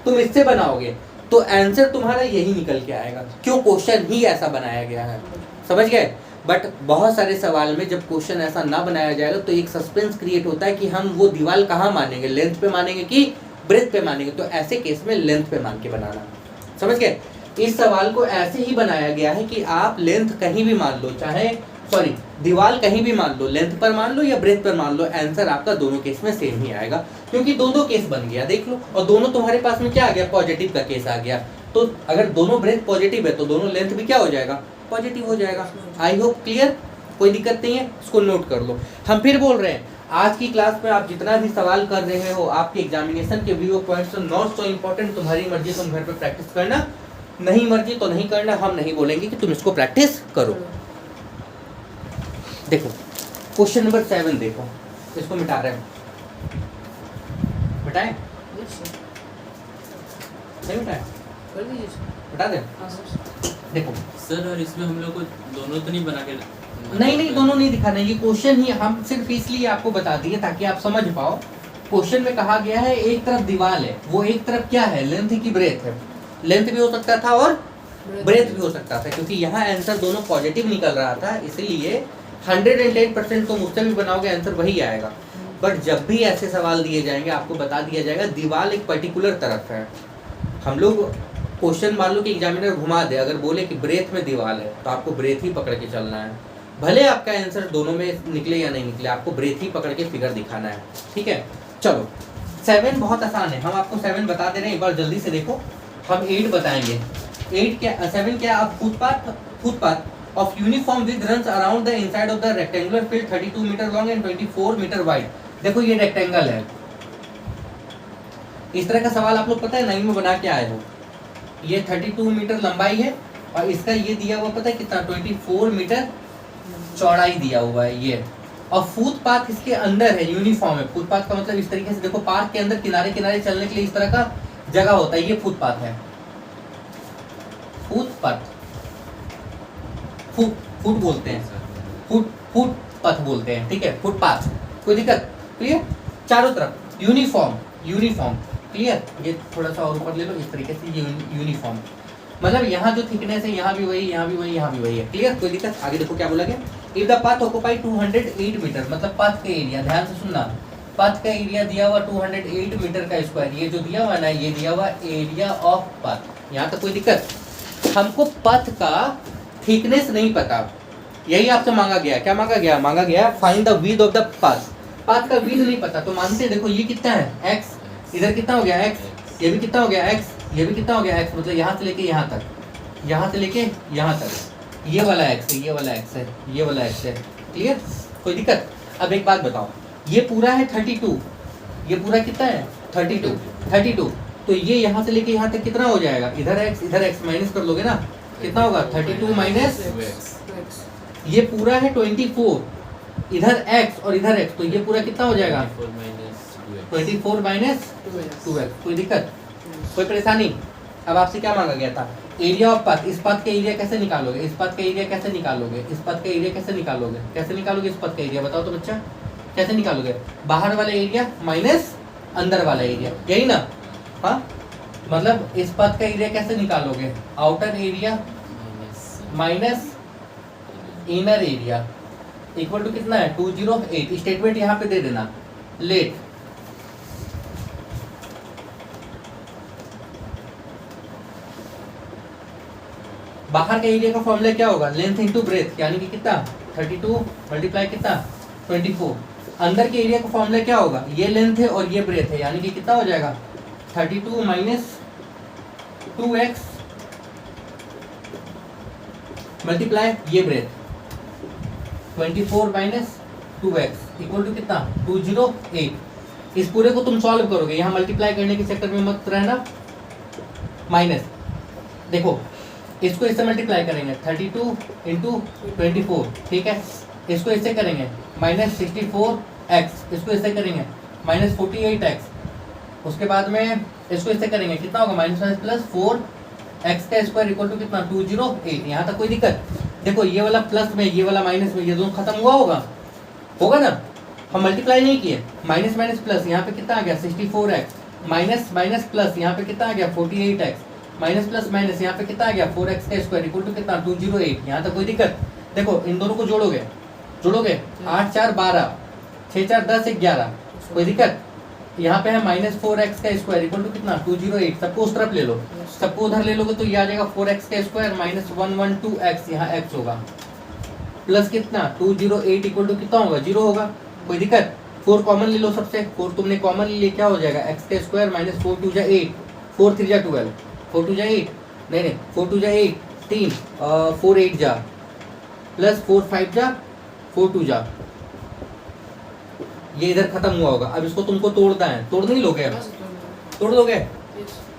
तुम इससे बनाओगे तो आंसर तुम्हारा यही निकल के आएगा। क्यों? क्वेश्चन ही ऐसा बनाया गया है, समझ गए? बट बहुत सारे सवाल में जब क्वेश्चन ऐसा ना बनाया जाएगा तो एक सस्पेंस क्रिएट होता है कि हम वो दीवार कहाँ मानेंगे, लेंथ पे मानेंगे कि ब्रेथ पे मानेंगे। तो ऐसे केस में लेंथ पे मान के बनाना, समझ गए? इस सवाल को ऐसे ही बनाया गया है कि आप लेंथ कहीं भी मान लो, चाहे सॉरी दीवार कहीं भी मान लो, लेंथ पर मान लो या ब्रेथ पर मान लो, आंसर आपका दोनों केस में सेम ही आएगा, क्योंकि दो केस बन गया, देख लो। और दोनों तुम्हारे पास में क्या आ गया? पॉजिटिव का केस आ गया। तो अगर दोनों ब्रेथ पॉजिटिव है तो दोनों लेंथ भी क्या हो जाएगा? पॉजिटिव हो जाएगा। आई होप क्लियर, कोई दिक्कत नहीं है, इसको नोट कर लो। हम फिर बोल रहे हैं, आज की क्लास में आप जितना भी सवाल कर रहे हो, आपके एग्जामिनेशन के view points not so important, तुम्हारी मर्जी, तुम घर पे प्रैक्टिस करना, नहीं मर्जी तो नहीं करना, हम नहीं बोलेंगे कि तुम इसको प्रैक्टिस करो। देखो क्वेश्चन नंबर 7 देखो, इसको मिटा रहे हैं, मिटाएं? नहीं मिटाएं? मिटा दें? देखो सर, और इसमें हम लोग को दोनों तो नहीं बना के नहीं दोनों नहीं दिखाना, ये क्वेश्चन ही हम सिर्फ इसलिए आपको बता दिए ताकि आप समझ पाओ। क्वेश्चन में कहा गया है एक तरफ दीवार है, वो एक तरफ क्या है? लेंथ की ब्रेथ है। लेंथ भी हो सकता था और ब्रेथ भी हो सकता था, क्योंकि यहाँ आंसर दोनों पॉजिटिव निकल रहा था, इसलिए 110% तो मुझसे भी बनाओगे आंसर वही आएगा। बट जब भी ऐसे सवाल दिए जाएंगे आपको बता दिया जाएगा दीवार एक पर्टिकुलर तरफ है, हम लोग क्वेश्चन मान लो कि एग्जामिनर घुमा दे, अगर बोले कि ब्रेथ में दीवार है तो आपको ब्रेथ ही पकड़ के चलना है, भले आपका आंसर दोनों में निकले या नहीं निकले, आपको ब्रेथ ही पकड़ के फिगर दिखाना है। ठीक है, चलो 7 बहुत आसान है, हम आपको 7 बता दे रहे हैं, एक बार जल्दी से देखो। हम 8 बताएंगे। 8 क्या 7 क्या, आप footpath of uniform with runs around the inside of the rectangular field 32 metre long and 24 metre wide. देखो ये रेक्टेंगल है, इस तरह का सवाल आप लोग पता है 9 में बना के आए हो। ये 32 मीटर लंबाई है और इसका ये दिया हुआ पता है कितना, 24 मीटर चौड़ाई दिया हुआ है ये। और फुटपाथ इसके अंदर है, यूनिफॉर्म है। फुटपाथ का मतलब इस तरीके से देखो, पार्क के अंदर किनारे किनारे चलने के लिए इस तरह का जगह होता है, ये फुटपाथ है। फुटपाथ फुट बोलते हैं, फुटपाथ बोलते हैं। ठीक है, फुटपाथ, कोई दिक्कत? क्लियर? चारों तरफ यूनिफॉर्म क्लियर? ये थोड़ा सा और ऊपर ले लो, इस तरीके से ये यूनिफॉर्म, मतलब यहाँ जो थिकनेस है यहाँ भी वही, यहाँ भी वही, यहाँ भी वही है। क्लियर? कोई दिक्कत? आगे देखो क्या बोला गया, if the path occupy 208 metre, मतलब पाथ का एरिया, ध्यान से सुनना, पाथ का एरिया दिया हुआ 208 मीटर का स्क्वायर, ये जो दिया हुआ है ना, ये दिया हुआ एरिया ऑफ पाथ। यहाँ तक कोई दिक्कत? हमको पथ का थिकनेस नहीं पता, यही आपसे मांगा गया। क्या मांगा गया? मांगा गया find the width of the path. Path का विड्थ नहीं पता तो मानते हैं, देखो ये कितना है x, इधर कितना हो गया x, ये भी कितना हो गया x, ये भी कितना हो गया x, मतलब यहाँ से लेके यहाँ तक, यहाँ से लेके यहाँ तक, ये वाला x है, ये वाला x है, ये वाला x है। क्लियर? कोई दिक्कत? अब एक बात बताओ, ये पूरा है 32, ये पूरा कितना है 32, तो ये यहाँ से लेके यहाँ तक कितना हो जाएगा, इधर x माइनस कर लोगे ना, कितना होगा 32 माइनस, ये पूरा है 24, इधर x और इधर x, तो ये पूरा कितना हो जाएगा 24 माइनस 2x। कोई दिक्कत? कोई परेशानी? अब आपसे क्या मांगा गया था, एरिया ऑफ पाथ। इस पाथ का एरिया कैसे निकालोगे, इस पाथ का एरिया कैसे निकालोगे, इस पाथ का एरिया कैसे निकालोगे, कैसे निकालोगे इस पाथ का एरिया, बताओ तो बच्चा, कैसे निकालोगे? बाहर वाला एरिया माइनस अंदर वाला एरिया, यही ना? हाँ, मतलब इस पाथ का एरिया कैसे निकालोगे, outer area minus inner area equal to कितना है 208। स्टेटमेंट यहाँ पे दे देना, लेट बाहर का एरिया का फॉर्मूला क्या होगा, लेंथ इनटू ब्रेथ, यानी कि कितना 32 मल्टीप्लाई कितना 24। अंदर के एरिया का फॉर्मूला क्या होगा, ये लेंथ है और ये ब्रेथ है, यानी कि कितना हो जाएगा 32 माइनस 2x मल्टीप्लाई ये breadth 24 minus 2x equal to कितना 208। इस पूरे को तुम सॉल्व करोगे, यहाँ मल्टीप्लाई करने के चक्कर में मत रहना, माइनस देखो इसको इससे मल्टीप्लाई करेंगे 32 इंटू 24, ठीक है, इसको इससे करेंगे माइनस 64x, इसको इससे करेंगे माइनस 48x, उसके बाद में इसको इससे करेंगे कितना होगा माइनस माइनस प्लस 4x का स्क्वायर इक्वल टू कितना 208। यहाँ तक कोई दिक्कत? देखो ये वाला प्लस में ये वाला माइनस में, ये दोनों खत्म हुआ होगा ना, हम मल्टीप्लाई नहीं किए, माइनस माइनस प्लस, यहाँ पे कितना आ गया 64x, माइनस माइनस प्लस, यहाँ पे कितना आ गया 48x, माइनस प्लस माइनस, यहाँ पे कितना आ गया 4x का स्क्वायर इक्वल टू कितना 208। यहाँ तक कोई दिक्कत? देखो इन दोनों को जोड़ोगे 8 4 12, 6 4 10 11, कोई दिक्कत? यहाँ पे है माइनस 4x का स्क्वायर इक्वल टू कितना 208, सबको उस तरफ ले लो, सबको उधर ले लोगे तो ये आ जाएगा 4x का स्क्वायर माइनस 112x, यहाँ x होगा, प्लस कितना 208 इक्वल टू कितना होगा 0 होगा। कोई दिक्कत? 4 कॉमन ले लो सबसे, 4 तुमने कॉमन ले लिया, क्या हो जाएगा x का स्क्वायर माइनस 4 2 8, 4 3 12, 4 2 8, नहीं 4 2 8 3, 4 8 जा, प्लस 4 5 जा, 4 2 जा, ये इधर खत्म हुआ होगा। अब इसको तुमको तोड़ना है, तोड़ नहीं लोगे? अब तोड़ दोगे?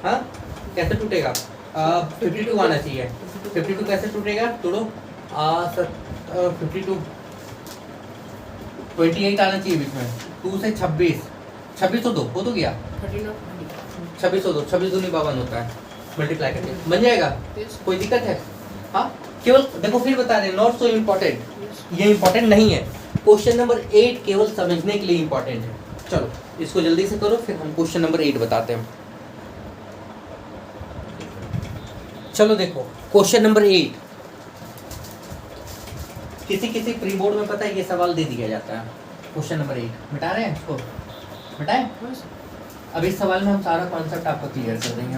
हाँ, कैसे टूटेगा? 52 आना चाहिए। 52 कैसे टूटेगा? तोड़ो 52 28 आना चाहिए बीच में, 2 से 26, 26 तो 2 हो तो गया 26 हो 2, 26 दूनी 52 होता है, मल्टीप्लाई करके बन जाएगा। कोई दिक्कत है? हाँ, केवल देखो फिर बता रहे नॉट सो इम्पोर्टेंट, ये इम्पोर्टेंट नहीं है। क्वेश्चन नंबर 8 केवल समझने के लिए इम्पोर्टेंट है। चलो इसको जल्दी से करो, फिर हम क्वेश्चन नंबर 8 बताते हैं। चलो देखो क्वेश्चन नंबर 8, किसी प्री बोर्ड में पता है ये सवाल दे दिया जाता है। क्वेश्चन नंबर 8 मिटा रहे हैं इसको, मिटाएं? अब इस सवाल में हम सारा कॉन्सेप्ट आपको क्लियर कर देंगे।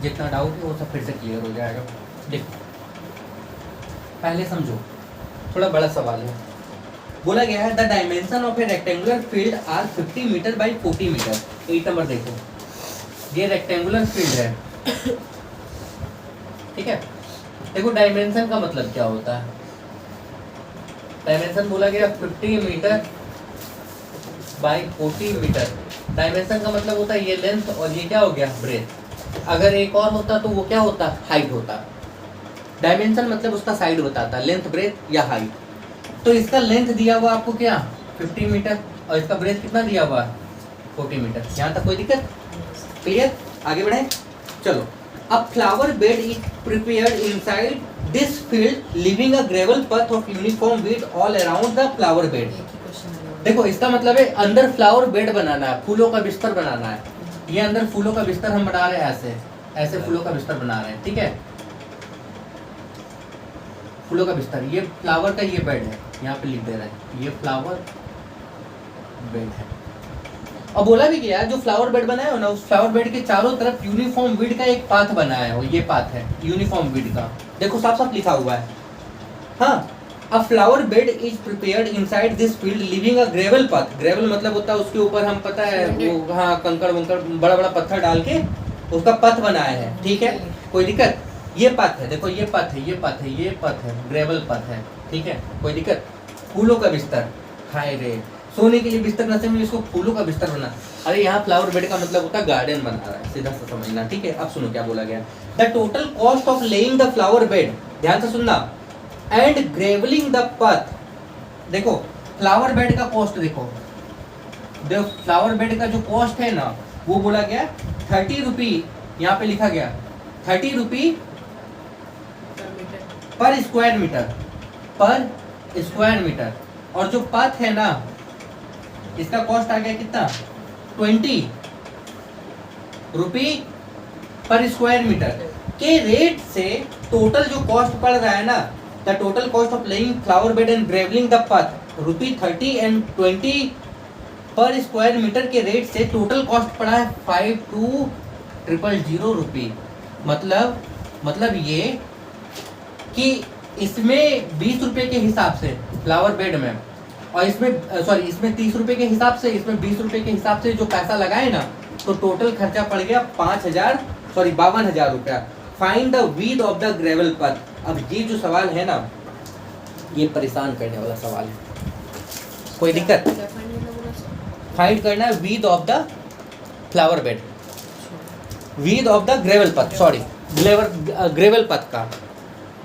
जितना डाउट है वो सब फिर से क्लियर हो जाएगा। देखो पहले समझो, थोड़ा बड़ा सवाल है। बोला गया है the dimension of a rectangular field are 50 metre by 40 metre. 8 number देखो, ये रेक्टेंगुलर फील्ड है, ठीक है। देखो डायमेंशन का मतलब क्या होता है। डायमेंशन बोला गया 50 मीटर बाई 40 मीटर। डायमेंशन का मतलब होता है ये लेंथ और ये क्या हो गया ब्रेथ। अगर एक और होता तो वो क्या होता, हाइट होता। डायमेंशन मतलब उसका साइड बताता, लेंथ ब्रेथ या हाइट। तो इसका लेंथ दिया हुआ आपको क्या 50 मीटर और इसका ब्रेथ कितना दिया हुआ 40 मीटर। यहाँ तक कोई दिक्कत, क्लियर। आगे बढ़े, चलो। अ flower bed is prepared inside this field living a gravel path of uniform width all around the flower bed. देखो इसका मतलब है अंदर फ्लावर बेड बनाना है, फूलों का बिस्तर बनाना है। ये अंदर फूलों का बिस्तर हम बना रहे हैं, ऐसे ऐसे फूलों का बिस्तर बना रहे हैं, ठीक है। फूलों का बिस्तर, ये फ्लावर का ये बेड है, यहाँ पे लिख दे रहा है ये फ्लावर बेड है। और बोला भी गया जो फ्लावर बेड बनाया हो ना, उस फ्लावर बेड के चारों तरफ यूनिफॉर्म विड का एक पाथ बनाया हो, ये पाथ है यूनिफॉर्म विड का। देखो साफ साफ लिखा हुआ है। हाँ, अ flower bed is prepared inside this field living a gravel path. Gravel मतलब होता है उसके ऊपर हम पता है वो, हाँ, कंकड़ वंकड़ बड़ा बड़ा पत्थर डाल के उसका पथ बनाया है, ठीक है। कोई दिक्कत, ये पथ है, देखो ये पथ है, ये पथ है, ये पथ है, ग्रेवल पथ है, ठीक है। कोई दिक्कत। फूलों का बिस्तर, हाय रे, सोने के लिए बिस्तर न समझ, इसको फूलों का बिस्तर बना। अरे यहाँ फ्लावर बेड का मतलब होता है गार्डन बना रहा है, सीधा सा समझना, ठीक है। अब सुनो क्या बोला गया। The total cost of laying the flower bed, ध्यान से सुनना, एंड ग्रेवलिंग द पथ। देखो फ्लावर बेड का कॉस्ट देखो, जो फ्लावर बेड का जो कॉस्ट है ना, वो बोला गया 30 रुपी, यहाँ पे लिखा गया 30 रुपी पर स्क्वायर मीटर, पर स्क्वायर मीटर। और जो पथ है ना, इसका कॉस्ट आ गया कितना 20 रुपी पर स्क्वायर मीटर के रेट से टोटल जो कॉस्ट पड़ रहा है ना, the total cost of laying flower bed and gravelling the path ₹30 and 20 per square metre के रेट से टोटल कॉस्ट पड़ा है 52,000 रुपी। मतलब ये कि इसमें 20 रुपए के हिसाब से फ्लावर बेड में, और इसमें सॉरी इसमें 30 रुपए के हिसाब से, इसमें 20 रुपए के हिसाब से जो पैसा लगाए ना, तो टोटल खर्चा पड़ गया 52,000 रुपया। Find the width of the gravel पथ। अब ये जो सवाल है ना, ये परेशान करने वाला सवाल है। कोई दिक्कत, फाइंड करना है width of the flower bed, width of the gravel पथ, सॉरी ग्रेवल पथ का।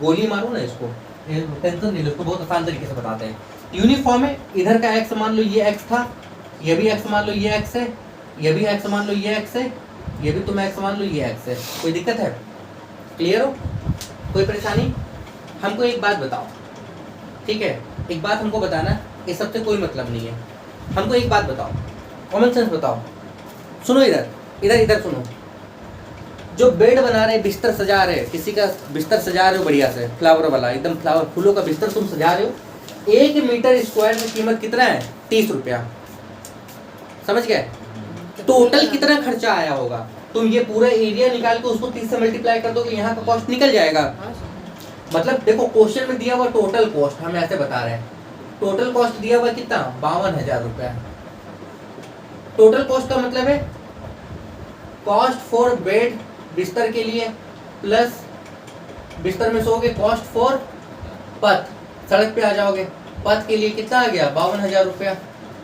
गोली मारो ना इसको, टेंशन नहीं लो, इसको बहुत आसान तरीके से बताते हैं। यूनिफॉर्म है, इधर का एक्स मान लो ये एक्स था, ये भी एक्स मान लो ये एक्स है, ये भी एक्स मान लो ये एक्स है, ये भी तुम एक्स मान लो ये एक्स है। कोई दिक्कत है, क्लियर हो, कोई परेशानी। हमको एक बात बताओ, ठीक है, एक बात हमको बताना, इस सबसे कोई मतलब नहीं है। हमको एक बात बताओ, कॉमन सेंस बताओ। सुनो इधर इधर इधर सुनो, जो बेड बना रहे, बिस्तर सजा रहे, किसी का बिस्तर सजा रहे हो बढ़िया से, फ्लावर वाला एकदम फ्लावर फूलों का बिस्तर तुम सजा रहे हो, 1 मीटर स्क्वायर की कीमत कितना है 30 रुपया, समझ गए। टोटल कितना खर्चा आया होगा, तुम ये पूरा एरिया निकाल के उसको 30 से मल्टीप्लाई कर दोगे, यहाँ का कॉस्ट निकल जाएगा। मतलब देखो क्वेश्चन में दिया हुआ टोटल कॉस्ट, हम ऐसे बता रहे हैं, टोटल कॉस्ट दिया हुआ कितना 52,000 रुपया। टोटल कॉस्ट का मतलब है कॉस्ट फॉर बेड, बिस्तर के लिए, प्लस बिस्तर में सोओगे, कॉस्ट फॉर पथ, सड़क पे आ जाओगे, पथ के लिए कितना आ गया 52,000 रुपया।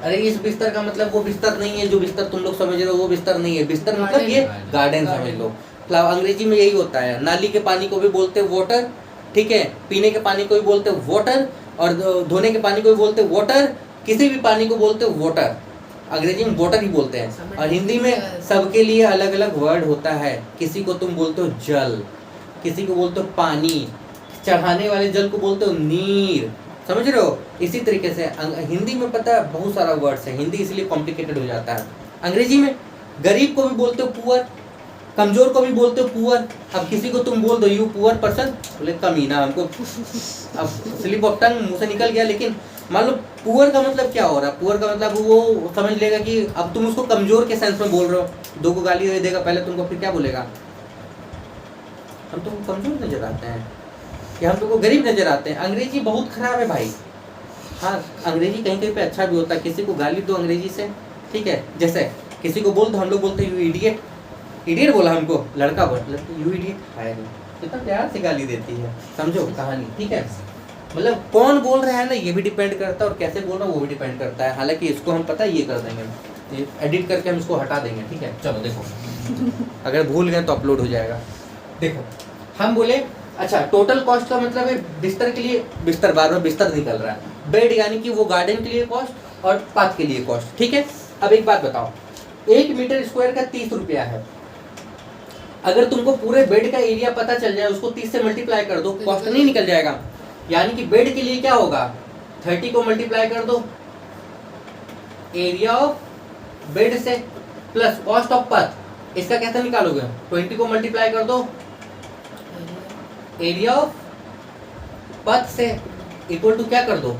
अरे इस बिस्तर का मतलब वो बिस्तर नहीं है जो बिस्तर तुम लोग समझ रहे हो, वो बिस्तर नहीं है। बिस्तर मतलब ये गार्डन समझ लो। अंग्रेजी में यही होता है, नाली के पानी को भी बोलते हैं वाटर, ठीक है, पीने के पानी को भी बोलते हैं वाटर, और धोने के पानी को भी बोलते हैं वाटर, किसी भी पानी को बोलते हैं वाटर, अंग्रेजी में वाटर ही बोलते हैं। और हिंदी में सबके लिए अलग अलग वर्ड होता है, किसी को तुम बोलते हो जल, किसी को बोलते हो पानी, चढ़ाने वाले जल को बोलते हो नीर, समझ रहे हो। इसी तरीके से हिंदी में पता है बहुत सारा वर्ड्स है, हिंदी इसलिए कॉम्प्लिकेटेड हो जाता है। अंग्रेजी में गरीब को भी बोलते हो पुअर, कमजोर को भी बोलते हो पुअर। अब किसी को तुम बोल दो यू पुअर पर्सन, बोले कमीना, हमको अब स्लिप ऑफ टंग मुंह से निकल गया। लेकिन मान लो पुअर का मतलब क्या हो रहा है, पुअर का मतलब वो समझ लेगा कि अब तुम उसको कमजोर के सेंस में बोल रहे हो, 2 को गाली दे देगा पहले तुमको, फिर क्या बोलेगा हम तुमको कमजोर नजर आते हैं या हम तुमको गरीब नजर आते हैं? अंग्रेजी बहुत खराब है भाई। हाँ, अंग्रेजी कहीं कहीं पे अच्छा भी होता है, किसी को गाली दो अंग्रेजी से, ठीक है, जैसे किसी को बोल दो, हम लोग बोलते हैं यू इडियट, इडियट बोला हमको, लड़का बोला यू इडियट है, कितना प्यार से गाली देती है, समझो कहानी, ठीक है। मतलब कौन बोल रहा है ना ये भी डिपेंड करता है, और कैसे बोल रहा है वो भी डिपेंड करता है। हालांकि इसको हम पता है ये कर देंगे, एडिट करके हम इसको हटा देंगे, ठीक है। चलो देखो, अगर भूल गए तो अपलोड हो जाएगा। देखो हम बोले अच्छा टोटल कॉस्ट का मतलब है बिस्तर के लिए, बिस्तर बार बार बिस्तर निकल रहा है, बेड यानी कि वो गार्डन के लिए कॉस्ट और पाथ के लिए कॉस्ट, ठीक है। अब एक बात बताओ, 1 मीटर स्क्वायर का 30 रुपया है। अगर तुमको पूरे बेड का एरिया पता चल जाए, उसको 30 से मल्टीप्लाई कर दो, कॉस्ट नहीं निकल जाएगा। यानी कि बेड के लिए क्या होगा, 30 को मल्टीप्लाई कर दो एरिया ऑफ बेड से प्लस कॉस्ट ऑफ पथ, इसका कैसे निकालोगे, 20 को मल्टीप्लाई कर दो एरिया ऑफ पथ से इक्वल टू क्या कर दो।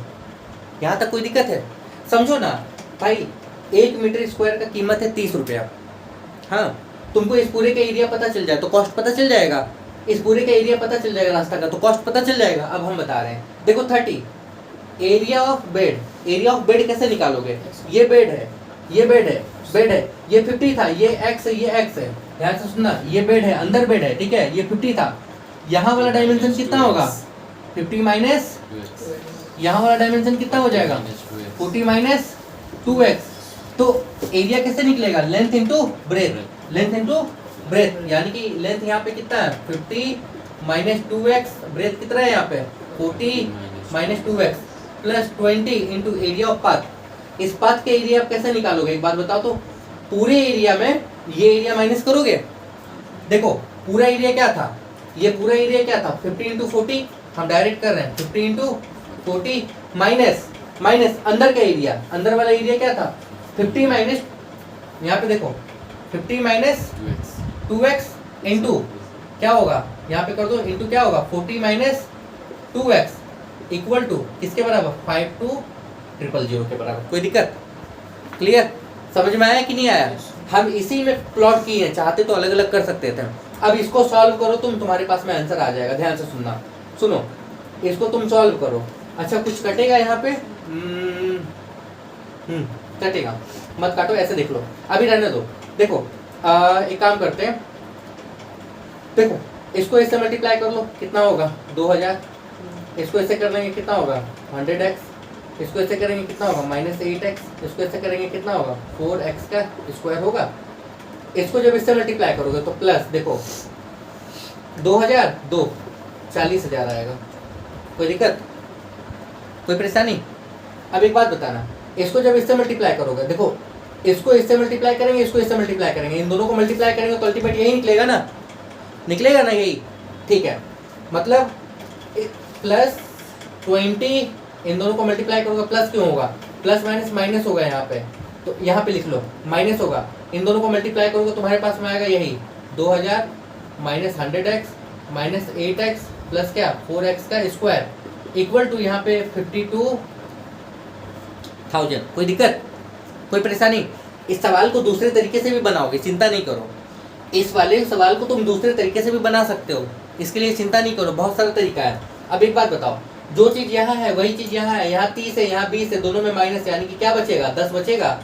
यहाँ तक कोई दिक्कत है? समझो ना भाई, 1 मीटर स्क्वायर का कीमत है 30 रुपया। हाँ, तुमको इस पूरे का एरिया पता चल जाए तो कॉस्ट पता चल जाएगा, इस पूरे का एरिया पता चल जाएगा रास्ता का तो कॉस्ट पता चल जाएगा। अब हम बता रहे हैं, देखो 30 area of bed, area of bed कैसे निकालोगे, ये बेड है, ये बेड है, बेड है, ये 50 था, ये x है, ये x है, ध्यान से सुनना, ये बेड है, अंदर बेड है, ठीक है, ये 50 था, यहाँ वाला डायमेंशन कितना होगा 50 माइनस, यहाँ वाला डायमेंशन कितना हो जाएगा 40 माइनस 2x। तो एरिया कैसे निकलेगा, length into breadth, length into breadth, यानी कि लेंथ यहाँ पे कितना है 50 माइनस 2x, ब्रेथ कितना है यहाँ पे 40 minus 2x plus 20 into area of path. इस पाथ के एरिया आप कैसे निकालोगे, एक बात बताओ तो, पूरे एरिया में ये एरिया माइनस करोगे। देखो पूरा एरिया क्या था, ये पूरा एरिया क्या था 50 इंटू 40, हम डायरेक्ट कर रहे हैं 50 इंटू 40 माइनस माइनस अंदर का एरिया, अंदर वाला एरिया क्या था 50 माइनस, यहाँ पे देखो 50 माइनस 2x इंटू क्या होगा, यहाँ पे कर दो इंटू क्या होगा 40 माइनस 2x इक्वल टू किसके बराबर 5200 के बराबर। कोई दिक्कत, क्लियर, समझ में आया कि नहीं आया? हम इसी में प्लॉट किए हैं, चाहते तो अलग अलग कर सकते थे। अब इसको सॉल्व करो तुम, तुम्हारे पास में आंसर आ जाएगा, ध्यान से सुनना, सुनो इसको तुम सॉल्व करो। अच्छा कुछ कटेगा यहाँ पे, कटेगा, मत काटो, ऐसे देख लो, अभी रहने दो। देखो एक काम करते हैं, देखो इसको इससे मल्टीप्लाई कर लो, कितना होगा 2000, इसको ऐसे कर लेंगे कितना होगा 100x, इसको ऐसे करेंगे कितना होगा -8x, इसको ऐसे करेंगे कितना होगा 4x का स्क्वायर होगा। इसको जब इससे मल्टीप्लाई करोगे तो प्लस, देखो 2000 2 40,000 आएगा। कोई दिक्कत, कोई परेशानी? अब एक बात बताना, इसको जब इससे मल्टीप्लाई करोगे, देखो इसको इससे मल्टीप्लाई करेंगे, इसको इससे मल्टीप्लाई करेंगे, इन दोनों को मल्टीप्लाई करेंगे तो अल्टीमेट यही निकलेगा ना, निकलेगा ना यही, ठीक है। मतलब प्लस 20 इन दोनों को मल्टीप्लाई करोगे, प्लस क्यों होगा, प्लस माइनस माइनस होगा यहाँ पे, तो यहाँ पे लिख लो माइनस होगा, इन दोनों को मल्टीप्लाई करोगे तुम्हारे पास में आएगा यही 2000 minus 100x minus 8x plus क्या 4x का स्क्वायर इक्वल टू यहाँ पे 52,000। कोई दिक्कत, कोई परेशानी? इस सवाल को दूसरे तरीके से भी बनाओगे, चिंता नहीं करो, इस वाले सवाल को तुम दूसरे तरीके से भी बना सकते हो, इसके लिए चिंता नहीं करो, बहुत सारा तरीका है। अब एक बात बताओ, जो चीज़ यहाँ है वही चीज़ यहाँ है, यहाँ 30 है, यहाँ 20 है, दोनों में माइनस, यानी कि क्या बचेगा 10 बचेगा,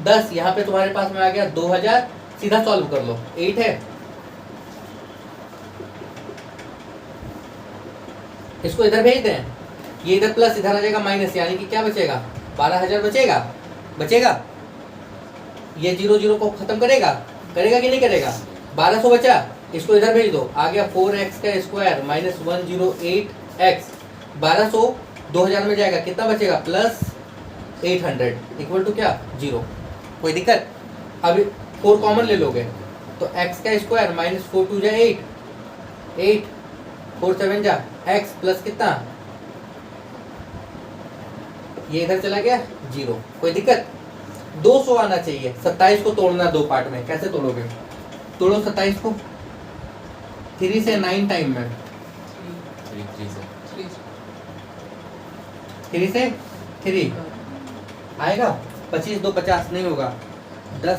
10 यहाँ पे तुम्हारे पास में आ गया 2000, सीधा सॉल्व कर लो, 8 है, इसको इधर भेज दें, ये इधर प्लस इधर आ जाएगा माइनस, यानी कि क्या बचेगा 12,000 बचेगा, बचेगा, ये 0 0 को खत्म करेगा, करेगा कि नहीं करेगा, 1200 बचा, इसको इधर भेज दो, आ गया 4x का स्क्वायर माइनस 108x, 1200 2000 में जाएगा, कितना बचेगा प्लस 800 इक्वल टू क्या 0। कोई दिक्कत? अभी 4 कॉमन ले लोगे तो x का स्क्वायर माइनस 4 2 जा 8, 8 4 7 जा x प्लस कितना, ये इधर चला गया 0। कोई दिक्कत? 200 आना चाहिए, 27 को तोड़ना 2 पार्ट में, कैसे तोड़ोगे, तोड़ो 27 को 3 से 9 टाइम में, 3 से 3 आएगा, 25 2 50 नहीं होगा, 10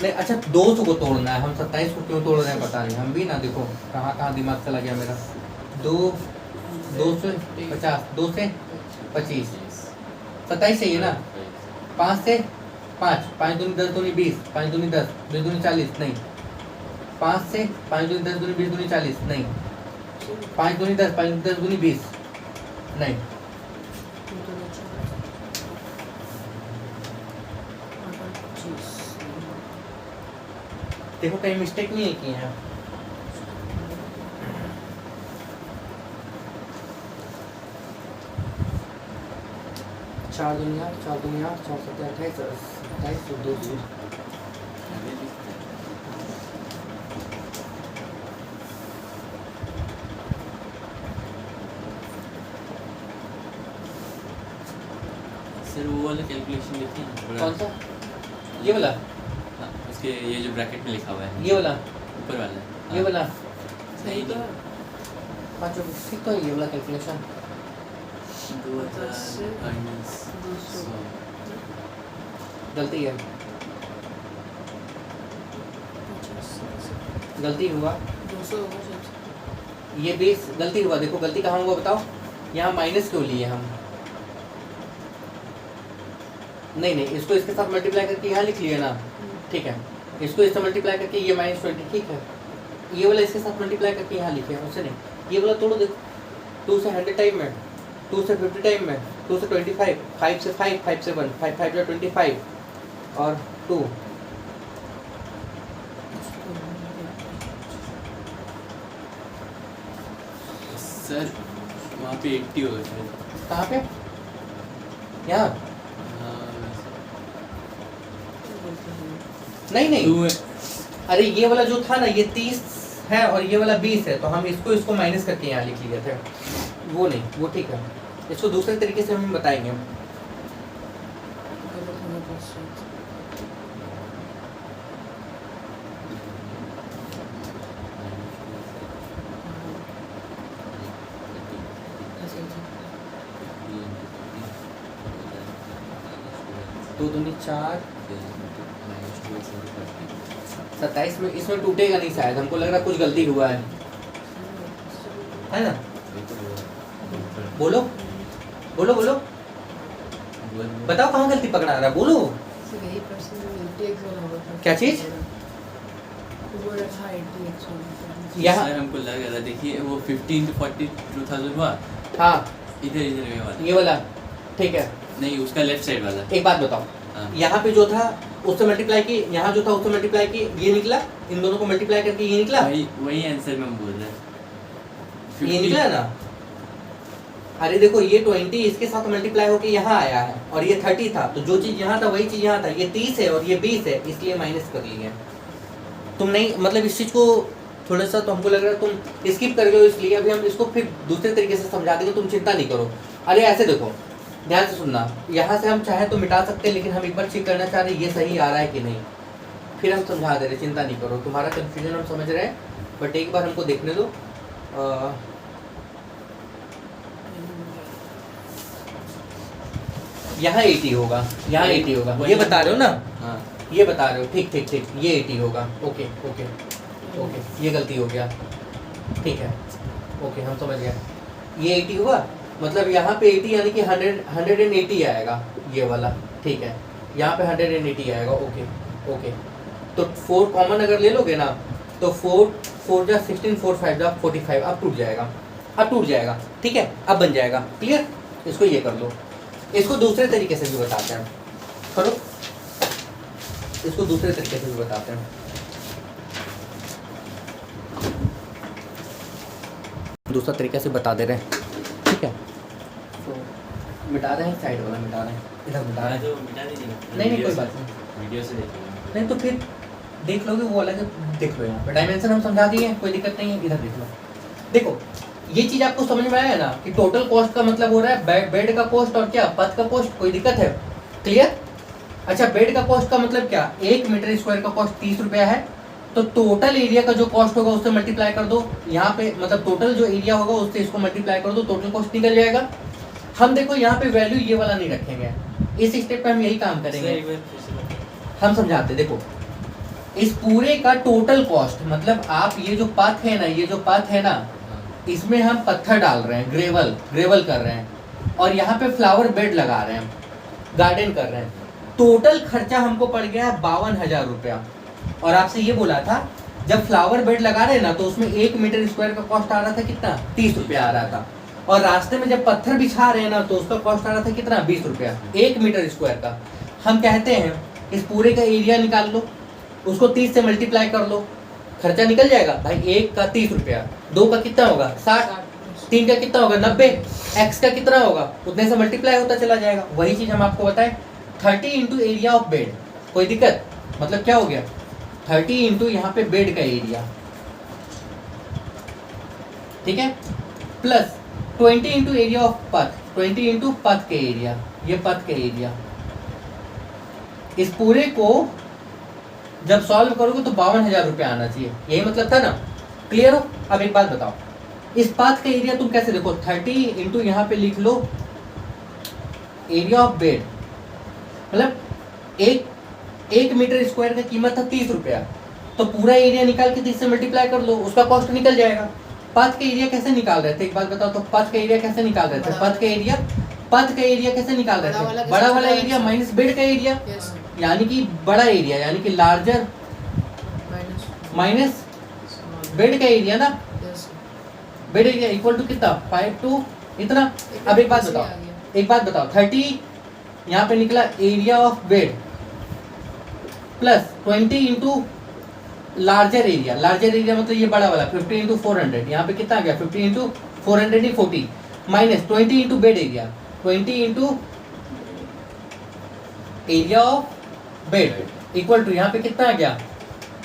नहीं अच्छा 200 को तोड़ना है, हम 27 को क्यों तोड़ रहे हैं पता नहीं, हम भी ना देखो कहाँ कहाँ दिमाग चला गया मेरा। 2 से 50, 2 से 25, 27 चाहिए ना। 5 से 5, 5 दूनी 10 दूनी 20, 5 दूनी 10, 2 दूनी 40 नहीं। 5 से 5 दूनी 10 दूनी 20 दूनी 40 नहीं। 5 दूनी 10, 5 दूनी 10 दूनी 20 नहीं। देखो कहीं मिस्टेक नहीं है की है। चार दुनिया 4 7 28 28 200। सर वो वाला कैलकुलेशन देखिए बड़ा। कौन सा? ये वाला? हाँ, उसके ये जो ब्रैकेट में लिखा हुआ है ये वाला? ऊपर वाला। ये हाँ। वाला? नहीं तो पाँचों ठीक तो है ये वाला कैलकुलेशन। 2000 माइनस 200 गलती है, गलती हुआ। 200 होगा शायद। ये बेस गलती हुआ। देखो गलती कहाँ हुआ बताओ? यहाँ माइनस क्यों लिए हम? नहीं नहीं, इसको इसके साथ मल्टीप्लाई करके यहाँ लिख लिए ना, ठीक है। इसको इससे मल्टीप्लाई करके ये -20 ठीक है। ये वाला इसके साथ मल्टीप्लाई करके यहाँ लिखे, उससे नहीं। ये वाला तोड़ो देखो, 2 से 100 टाइम में, 2 से 50 टाइम में, 2 से 25, 5 से 5, 5 से 1, 5 5 या 25 और 2। सर वहाँ पे 80 होगा शायद। कहाँ पे? यहाँ? नहीं नहीं, अरे ये वाला जो था ना ये 30 है और ये वाला 20 है, तो हम इसको माइनस करके यहाँ लिख लिए थे। वो नहीं, वो ठीक है। इसको दूसरे तरीके से हम बताएंगे। गलत होने पर शायद। ऐसे ही। 2 दूनी 4, 27 में इसमें टूटेगा नहीं शायद, हमको लग रहा कुछ गलती हुआ है ना? बोलो बोलो बोलो, बताओ कहाँ गलती पकड़ा रहा है, बोलो। सिर्फ यही पर्सन में 80x वाला होगा था। क्या चीज? वो रखा 80x वाला। यहाँ सर हमको लग रहा था, देखिए वो 15 to 42,000 हुआ। हाँ इधर ये वाला। ये वाला ठीक है। नहीं उसका लेफ्ट साइड वाला। एक बात बताओ, हाँ। यहाँ पे जो था उससे मल्टीप्लाई की, यहाँ जो था उससे मल्टीप्लाई की, ये निकला। इन दोनों को मल्टीप्लाई करके ये निकला। वही आंसर में हम बोल रहे हैं। ये निकला ना। अरे देखो ये 20 इसके साथ मल्टीप्लाई होके यहाँ आया है और ये 30 था, तो जो चीज यहाँ था वही चीज यहाँ था। ये 30 है और ये 20 है, इसलिए माइनस कर लिए। तुम नहीं मतलब इस चीज को थोड़ा सा तो हमको लग रहा है तुम स्किप कर गए हो, इसलिए अभी हम इसको फिर दूसरे तरीके से समझा देंगे, तुम चिंता नहीं करो। अरे ऐसे देखो, ध्यान से सुनना, यहाँ से हम चाहे तो मिटा सकते हैं, लेकिन हम एक बार चेक करना चाह रहे हैं ये सही आ रहा है कि नहीं, फिर हम समझा दे रहे। चिंता नहीं करो, तुम्हारा कन्फ्यूजन हम समझ रहे हैं, बट एक बार हमको देखने दो। यहाँ 80 होगा, यहाँ 80 होगा, ये बता रहे हो ना? हाँ ये बता रहे हो, ठीक ठीक ठीक, ये 80 होगा। ओके ओके ओके, ये गलती हो गया, ठीक है, ओके हम समझ गए। ये 80 हुआ, मतलब यहाँ पे 80 यानी कि 180 आएगा ये वाला, ठीक है। यहाँ पे 180 आएगा, ओके ओके। तो 4 कॉमन अगर ले लोगे ना, तो 4 जा 16, 4 5 जा 45, अब टूट जाएगा, अब टूट जाएगा, ठीक है, अब बन जाएगा। क्लियर? इसको ये कर लो। इसको दूसरे तरीके से भी बताते हैं, करो, इसको दूसरे तरीके से भी बताते हैं। दूसरा तरीके से बता दे रहे हैं, ठीक है। तो मिटा रहे हैं, साइड वाला मिटा रहे हैं, इधर मिटा रहे हैं। तो मिटा दीजिए ना। नहीं नहीं वीडियो कोई से- बात नहीं, वीडियो से देखिए। नहीं तो फिर देख लोगे वो अलग है, देख लो। यहाँ पे डायमेंशन हम समझा दिए हैं, कोई दिक्कत नहीं है, इधर देख लो। देखो ये चीज आपको समझ में आया ना कि टोटल कॉस्ट का मतलब हो रहा है बेड का कॉस्ट और क्या पथ का कॉस्ट, कोई दिक्कत है? क्लियर? अच्छा, बेड का कॉस्ट का मतलब क्या, 1 मीटर स्क्वायर का कॉस्ट 30 रुपया है, तो टोटल एरिया का जो कॉस्ट होगा उससे मल्टीप्लाई कर दो। यहाँ पे मतलब टोटल जो एरिया होगा उससे इसको मल्टीप्लाई कर दो, टोटल कॉस्ट निकल जाएगा। हम देखो यहाँ पे वैल्यू ये वाला नहीं रखेंगे, इस स्टेप पे हम यही काम सर, करेंगे। एक बार फिर से बताइए। हम समझाते, देखो इस पूरे का टोटल कॉस्ट, मतलब आप ये जो पथ है ना, ये जो पथ है ना, इसमें हम पत्थर डाल रहे हैं, ग्रेवल कर रहे हैं, और यहाँ पे फ्लावर बेड लगा रहे हैं, गार्डन कर रहे हैं। टोटल खर्चा हमको पड़ गया है 52,000 रुपया। और आपसे ये बोला था जब फ्लावर बेड लगा रहे हैं ना, तो उसमें 1 मीटर स्क्वायर का कॉस्ट आ रहा था कितना, 30 रुपया आ रहा था। और रास्ते में जब पत्थर बिछा रहे हैं ना, तो उसका कॉस्ट आ रहा था कितना, 20 रुपया 1 मीटर स्क्वायर का। हम कहते हैं इस पूरे का एरिया निकाल लो, उसको 30 से मल्टीप्लाई कर लो, खर्चा निकल जाएगा भाई। 1 का 30 रुपया, 2 का कितना होगा 60, 3 का कितना होगा 90, x का कितना होगा उतने से मल्टीप्लाई होता चला जाएगा। वही चीज हम आपको बताएं, 30 इंटू एरिया ऑफ बेड, कोई दिक्कत, मतलब क्या हो गया 30 इंटू यहाँ पे बेड का एरिया, ठीक है, प्लस 20 इंटू एरिया ऑफ पथ, 20 इंटू पथ के एरिया, ये पथ के एरिया। इस पूरे को जब सॉल्व करोगे तो 52,000 रुपया आना चाहिए, यही मतलब था ना, क्लियर हो। अब एक बात बताओ, इस पाथ का एरिया तुम कैसे देखो, 30 इंटू यहाँ पे लिख लो एरिया ऑफ बेड, मतलब एक मीटर स्क्वायर का कीमत था 30 रुपया, तो पूरा एरिया निकाल के 30 से मल्टीप्लाई कर लो, उसका कॉस्ट निकल जाएगा। पथ का एरिया कैसे निकाल रहे थे, एक बात बताओ तो, पथ का एरिया कैसे निकाल रहे थे, पथ का एरिया कैसे निकाल रहे थे, बड़ा वाला एरिया माइनस बेड का एरिया, यानी कि बड़ा एरिया, यानी कि लार्जर माइनस बेड का एरिया ना, बेड एरिया इक्वल टू कितना 5 टू इतना। अब एक बात बताओ 30 यहाँ पे निकला area of bed plus 20 into larger area, मतलब ये बड़ा वाला 50 इंटू 400, यहाँ पे कितना आ गया 50 into 400 40, minus 20 into bed area, 20 into area of bed equal to यहाँ पे कितना आ गया,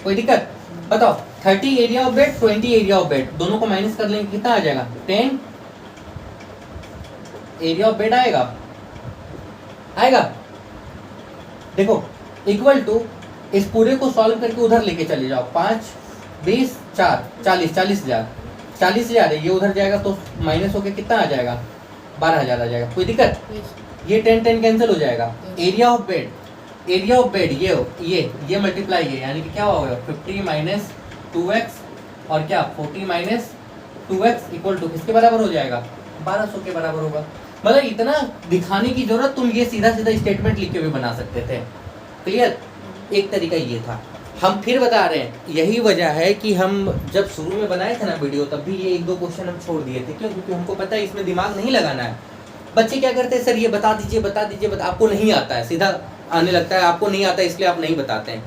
कोई दिक्कत बताओ, 30 area of bed 20 area of bed, दोनों को माइनस कर लेंगे कितना आ जाएगा 10 एरिया ऑफ बेड आएगा देखो, इक्वल टू इस पूरे को सॉल्व करके उधर लेके चले जाओ, 5 20 4 40,000 है, ये उधर जाएगा तो माइनस होके कितना आ जाएगा 12,000 आ जाएगा, कोई दिक्कत, ये 10 कैंसिल हो जाएगा। एरिया ऑफ बेड ये मल्टीप्लाई है, यानी कि क्या होगा 50 माइनस 2x और क्या 40 माइनस 2x इक्वल टू किसके बराबर हो जाएगा 1200 के बराबर होगा। मतलब इतना दिखाने की जरूरत, तुम ये सीधा स्टेटमेंट लिख के भी बना सकते थे, क्लियर। एक तरीका ये था, हम फिर बता रहे हैं, यही वजह है कि हम जब शुरू में बनाए थे ना वीडियो, तब भी ये 1-2 क्वेश्चन हम छोड़ दिए थे, क्यों, क्योंकि हमको पता है इसमें दिमाग नहीं लगाना है। बच्चे क्या करते हैं, सर ये बता दीजिए, आपको नहीं आता है, सीधा आने लगता है, आपको नहीं आता इसलिए आप नहीं बताते हैं।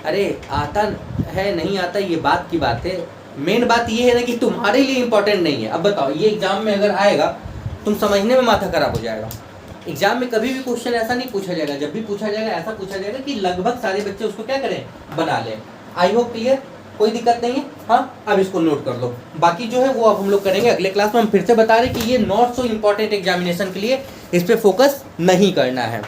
अरे आता है नहीं आता ये बात की बात है, मेन बात ये है ना कि तुम्हारे लिए इंपॉर्टेंट नहीं है। अब बताओ, ये एग्जाम में अगर आएगा, तुम समझने में माथा खराब हो जाएगा। एग्जाम में कभी भी क्वेश्चन ऐसा नहीं पूछा जाएगा, जब भी पूछा जाएगा ऐसा पूछा जाएगा कि लगभग सारे बच्चे उसको क्या करें, बना लें। आई होप क्लियर, कोई दिक्कत नहीं है। हाँ, अब इसको नोट कर लो, बाकी जो है वो अब हम लोग करेंगे अगले क्लास में। हम फिर से बता रहे कि ये नॉट सो इम्पॉर्टेंट एग्जामिनेशन के लिए, इस पर फोकस नहीं करना है।